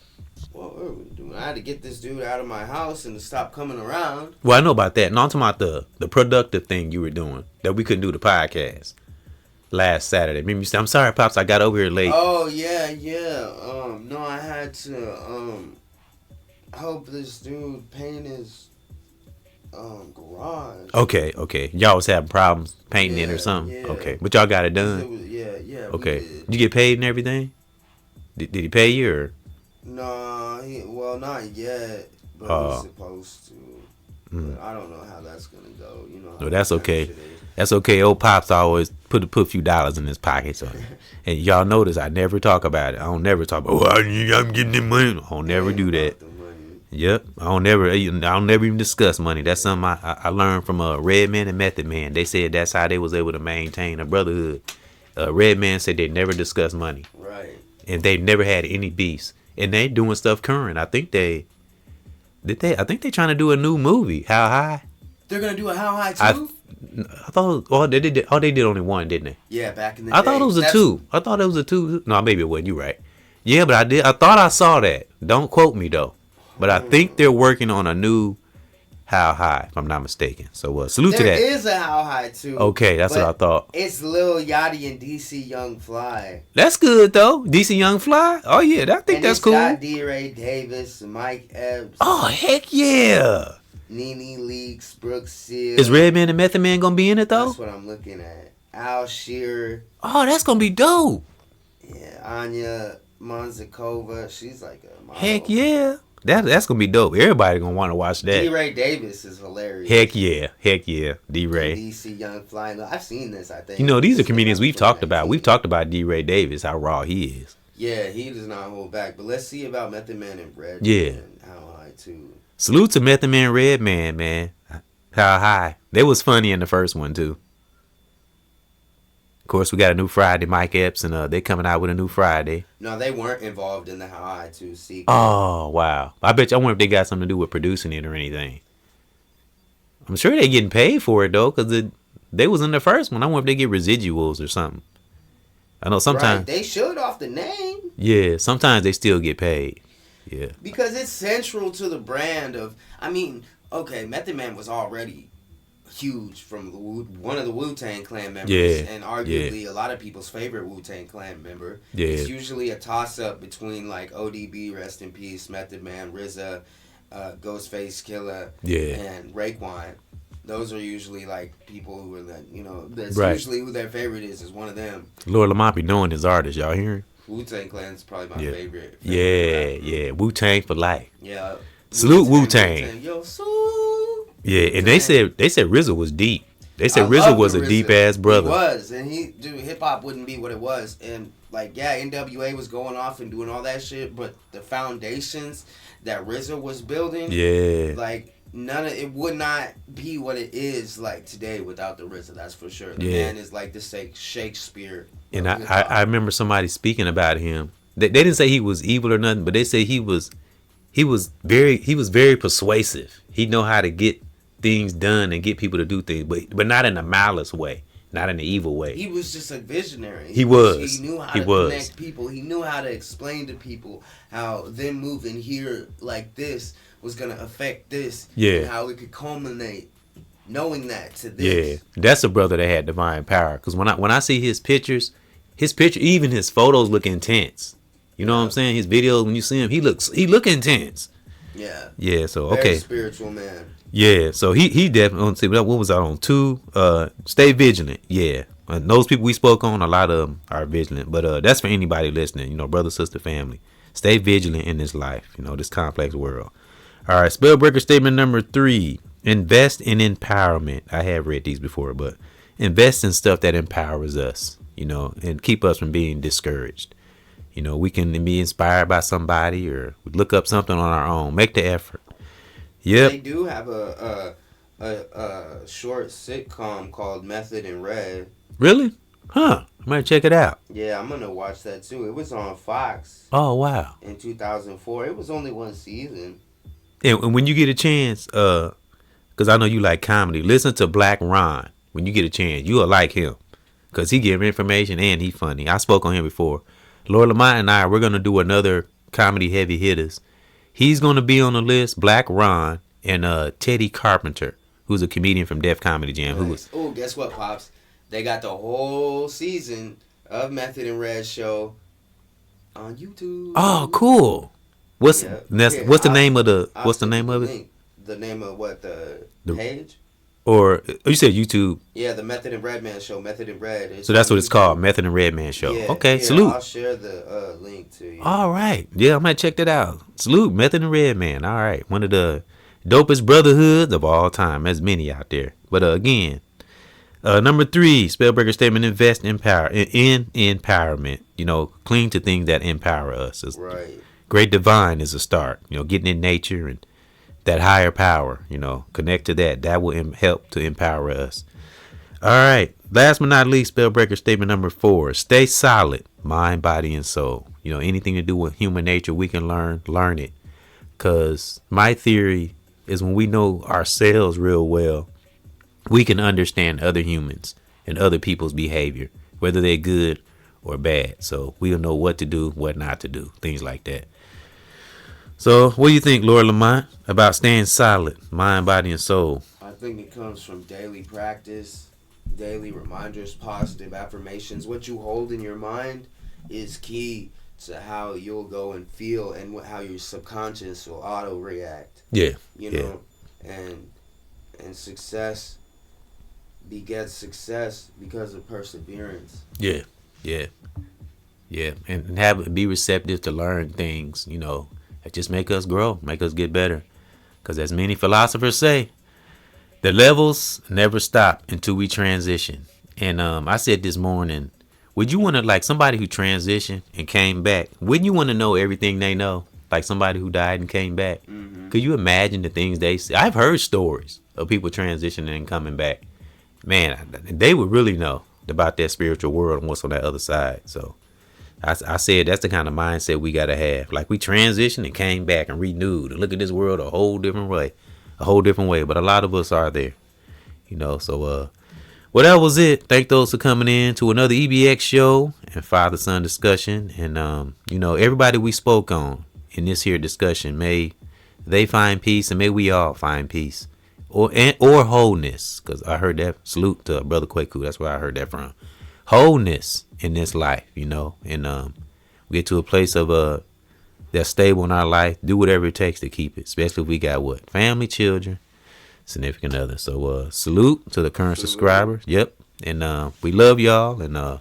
I had to get this dude out of my house and to stop coming around. Well, I know about that. No, I'm talking about the productive thing you were doing that we couldn't do the podcast last Saturday. Remember you said, I'm sorry, Pops, I got over here late. Oh, yeah. No, I had to help this dude paint his garage. Okay. Y'all was having problems painting it or something? Yeah. Okay. But y'all got it done? Yeah. Okay. Did you get paid and everything? Did he pay you or? No, not yet, but he's supposed to. But I don't know how that's gonna go. You know. No, that's okay. That's okay. Old Pops always put a few dollars in his pocket, so. And y'all notice I never talk about it. I don't never talk about. I'm getting the money. I don't never do that. Yep, I don't never even discuss money. That's something I learned from Redman and Method Man. They said that's how they was able to maintain a brotherhood. Redman said they never discussed money. Right. And they never had any beefs. And they doing stuff current. I think they trying to do a new movie. How High? They're gonna do a How High too? I thought they did only one, didn't they? Yeah, back in the day. I thought it was a 2. I thought it was a 2. No, maybe it wasn't. You right. Yeah, but I thought I saw that. Don't quote me though. But I think they're working on a new How High, if I'm not mistaken. So salute to that. There is a How High too. Okay, that's what I thought. It's Lil Yachty and DC Young Fly. That's good though. DC Young Fly. Oh yeah, I think that's cool. Got D-Ray Davis, Mike Epps. Oh heck yeah. Nene Leakes, Brooke Seal. Is Redman and Method Man gonna be in it though? That's what I'm looking at. Al Shearer. Oh, that's gonna be dope. Yeah, Anya Monzakova. She's like a model. Heck yeah. That's gonna be dope. Everybody gonna want to watch that. D-Ray Davis is hilarious. Heck yeah, D-Ray. DC Young Fly. No, I've seen this. I think. You know, these are comedians we've talked about. We've talked about D-Ray Davis, how raw he is. Yeah, he does not hold back. But let's see about Method Man and Red. Yeah. And How High too. Salute to Method Man, Redman, man. How High? They was funny in the first one too. Of course, we got a new Friday, Mike Epps, and they coming out with a new Friday. No, they weren't involved in the How High 2 sequel. Oh, wow. I wonder if they got something to do with producing it or anything. I'm sure they getting paid for it, though, because they was in the first one. I wonder if they get residuals or something. I know sometimes. Right, they should off the name. Yeah, sometimes they still get paid. Yeah. Because it's central to the brand of, okay, Method Man was already huge from one of the Wu-Tang Clan members, and arguably a lot of people's favorite Wu-Tang Clan member. Yeah. It's usually a toss-up between like ODB, rest in peace, Method Man, RZA, Ghostface Killah, and Raekwon. Those are usually like people who are that's usually who their favorite is one of them. Lord Lamont be knowing his artists, y'all hearing? Wu-Tang Clan is probably my favorite. Yeah, Wu-Tang for life. Yeah. Salute Wu-Tang. Yo, salute. Yeah, and they said RZA was deep. They said RZA was a deep ass brother. He was, and hip hop wouldn't be what it was, and NWA was going off and doing all that shit, but the foundations that RZA was building, it would not be what it is like today without the RZA. That's for sure. The man is like the Shakespeare. And I remember somebody speaking about him. They didn't say he was evil or nothing, but they say he was very persuasive. He know how to get things done and get people to do things, but not in a malice way, not in an evil way. He was just a visionary. He was. He knew how to connect people. He knew how to explain to people how them moving here like this was gonna affect this. Yeah. And how it could culminate. Knowing that to this. Yeah, that's a brother that had divine power. Because when I see his picture, even his photos look intense. You know what I'm saying? His videos, when you see him, he look intense. Yeah. Yeah. So very okay. Spiritual man. Yeah. So he definitely. What was I on 2? Stay vigilant. Yeah. And those people we spoke on, a lot of them are vigilant. But that's for anybody listening. You know, brother, sister, family. Stay vigilant in this life. You know, this complex world. All right. Spellbreaker statement number 3. Invest in empowerment. I have read these before, but invest in stuff that empowers us. You know, and keep us from being discouraged. You know, we can be inspired by somebody or look up something on our own. Make the effort. Yep. They do have a short sitcom called Method and Red. Really? Huh. I might check it out. Yeah, I'm gonna watch that too. It was on Fox. Oh wow. In 2004, it was only one season. And when you get a chance, because I know you like comedy, listen to Black Ron. When you get a chance, you'll like him, because he give information and he funny. I spoke on him before. Lord Lamont and I, we're gonna do another comedy heavy hitters. He's gonna be on the list. Black Ron and Teddy Carpenter, who's a comedian from Def Comedy Jam. Nice. Oh, guess what, Pops? They got the whole season of Method and Red show on YouTube. Oh, cool. What's the name of it? The name of what, the page? Or you said YouTube? Yeah, the Method and Redman show. Method and Red. So that's what it's called, Method and Redman show. Yeah, okay, yeah, salute. I'll share the link to you. All right, yeah, I might check that out. Salute, Method and Redman. All right, one of the dopest brotherhoods of all time. There's many out there, but again, number 3, Spellbreaker statement: invest in empowerment. You know, cling to things that empower us. Right. Great divine is a start. You know, getting in nature and that higher power, you know, connect to that will help to empower us. All right, last but not least, Spellbreaker statement number 4: stay solid, mind, body, and soul. You know, anything to do with human nature, we can learn it. Because my theory is, when we know ourselves real well, we can understand other humans and other people's behavior, whether they're good or bad. So we'll know what to do, what not to do, things like that. So, what do you think, Lord Lamont, about staying solid, mind, body, and soul? I think it comes from daily practice, daily reminders, positive affirmations. What you hold in your mind is key to how you'll go and feel and how your subconscious will auto react. Yeah. You know, and success begets success because of perseverance. Yeah. And be receptive to learn things, you know, that just make us grow, make us get better. Because as many philosophers say, the levels never stop until we transition. And I said this morning, would you want to, like somebody who transitioned and came back, wouldn't you want to know everything they know? Like somebody who died and came back. Mm-hmm. Could you imagine the things they say? I've heard stories of people transitioning and coming back. Man, they would really know about that spiritual world and what's on that other side. So I said that's the kind of mindset we got to have. Like we transitioned and came back and renewed and look at this world a whole different way. But a lot of us are there, you know. So well, that was it. Thank those for coming in to another EBX show and father-son discussion. And you know, everybody we spoke on in this here discussion, may they find peace, and may we all find peace or wholeness. Because I heard that. Salute to Brother Kwaku. That's where I heard that from. Wholeness in this life, you know, and we get to a place of that's stable in our life. Do whatever it takes to keep it, especially if we got family, children, significant other. So salute to the current subscribers. Yep. And we love y'all. And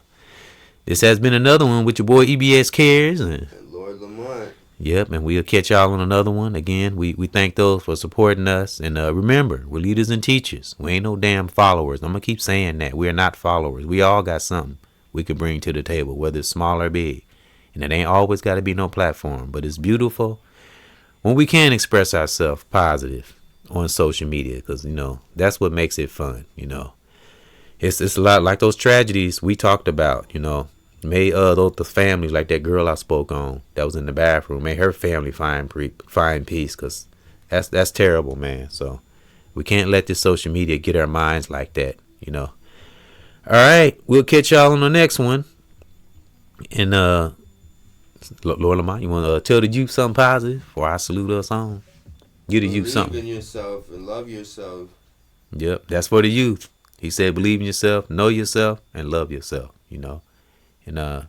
this has been another one with your boy EBXCARES and Lord Lamont. Yep, and we'll catch y'all on another one. Again, we thank those for supporting us. And remember, we're leaders and teachers. We ain't no damn followers. I'm going to keep saying that. We are not followers. We all got something we can bring to the table, whether it's small or big. And it ain't always got to be no platform. But it's beautiful when we can express ourselves positive on social media, because that's what makes it fun. It's a lot like those tragedies we talked about. May the family, like that girl I spoke on that was in the bathroom, may her family find peace, because that's terrible, man. So we can't let this social media get our minds like that. All right, we'll catch y'all on the next one. And Lord Lamont, you want to tell the youth something positive before I salute us on? Give the youth something. Believe in yourself and love yourself. Yep, that's for the youth. He said, believe in yourself, know yourself, and love yourself. And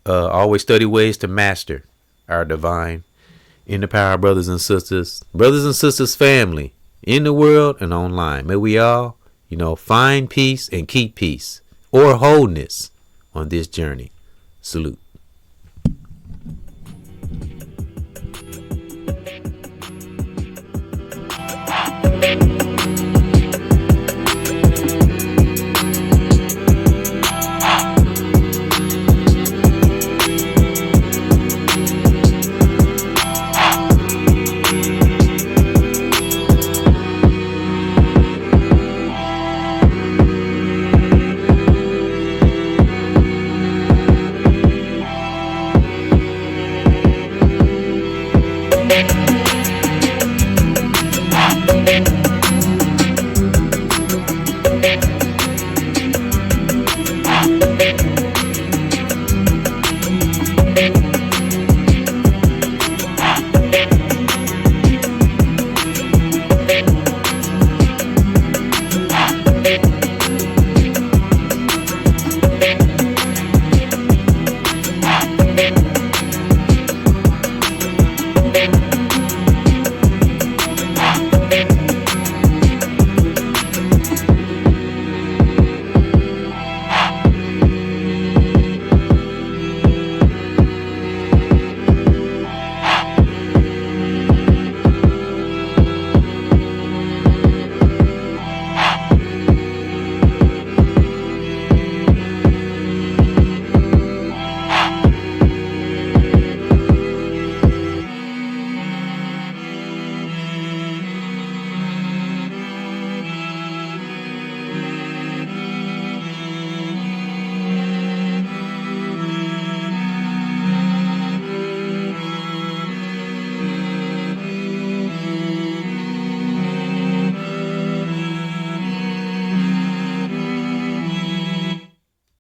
always study ways to master our divine in the power, brothers and sisters family in the world and online. May we all, find peace and keep peace or wholeness on this journey. Salute.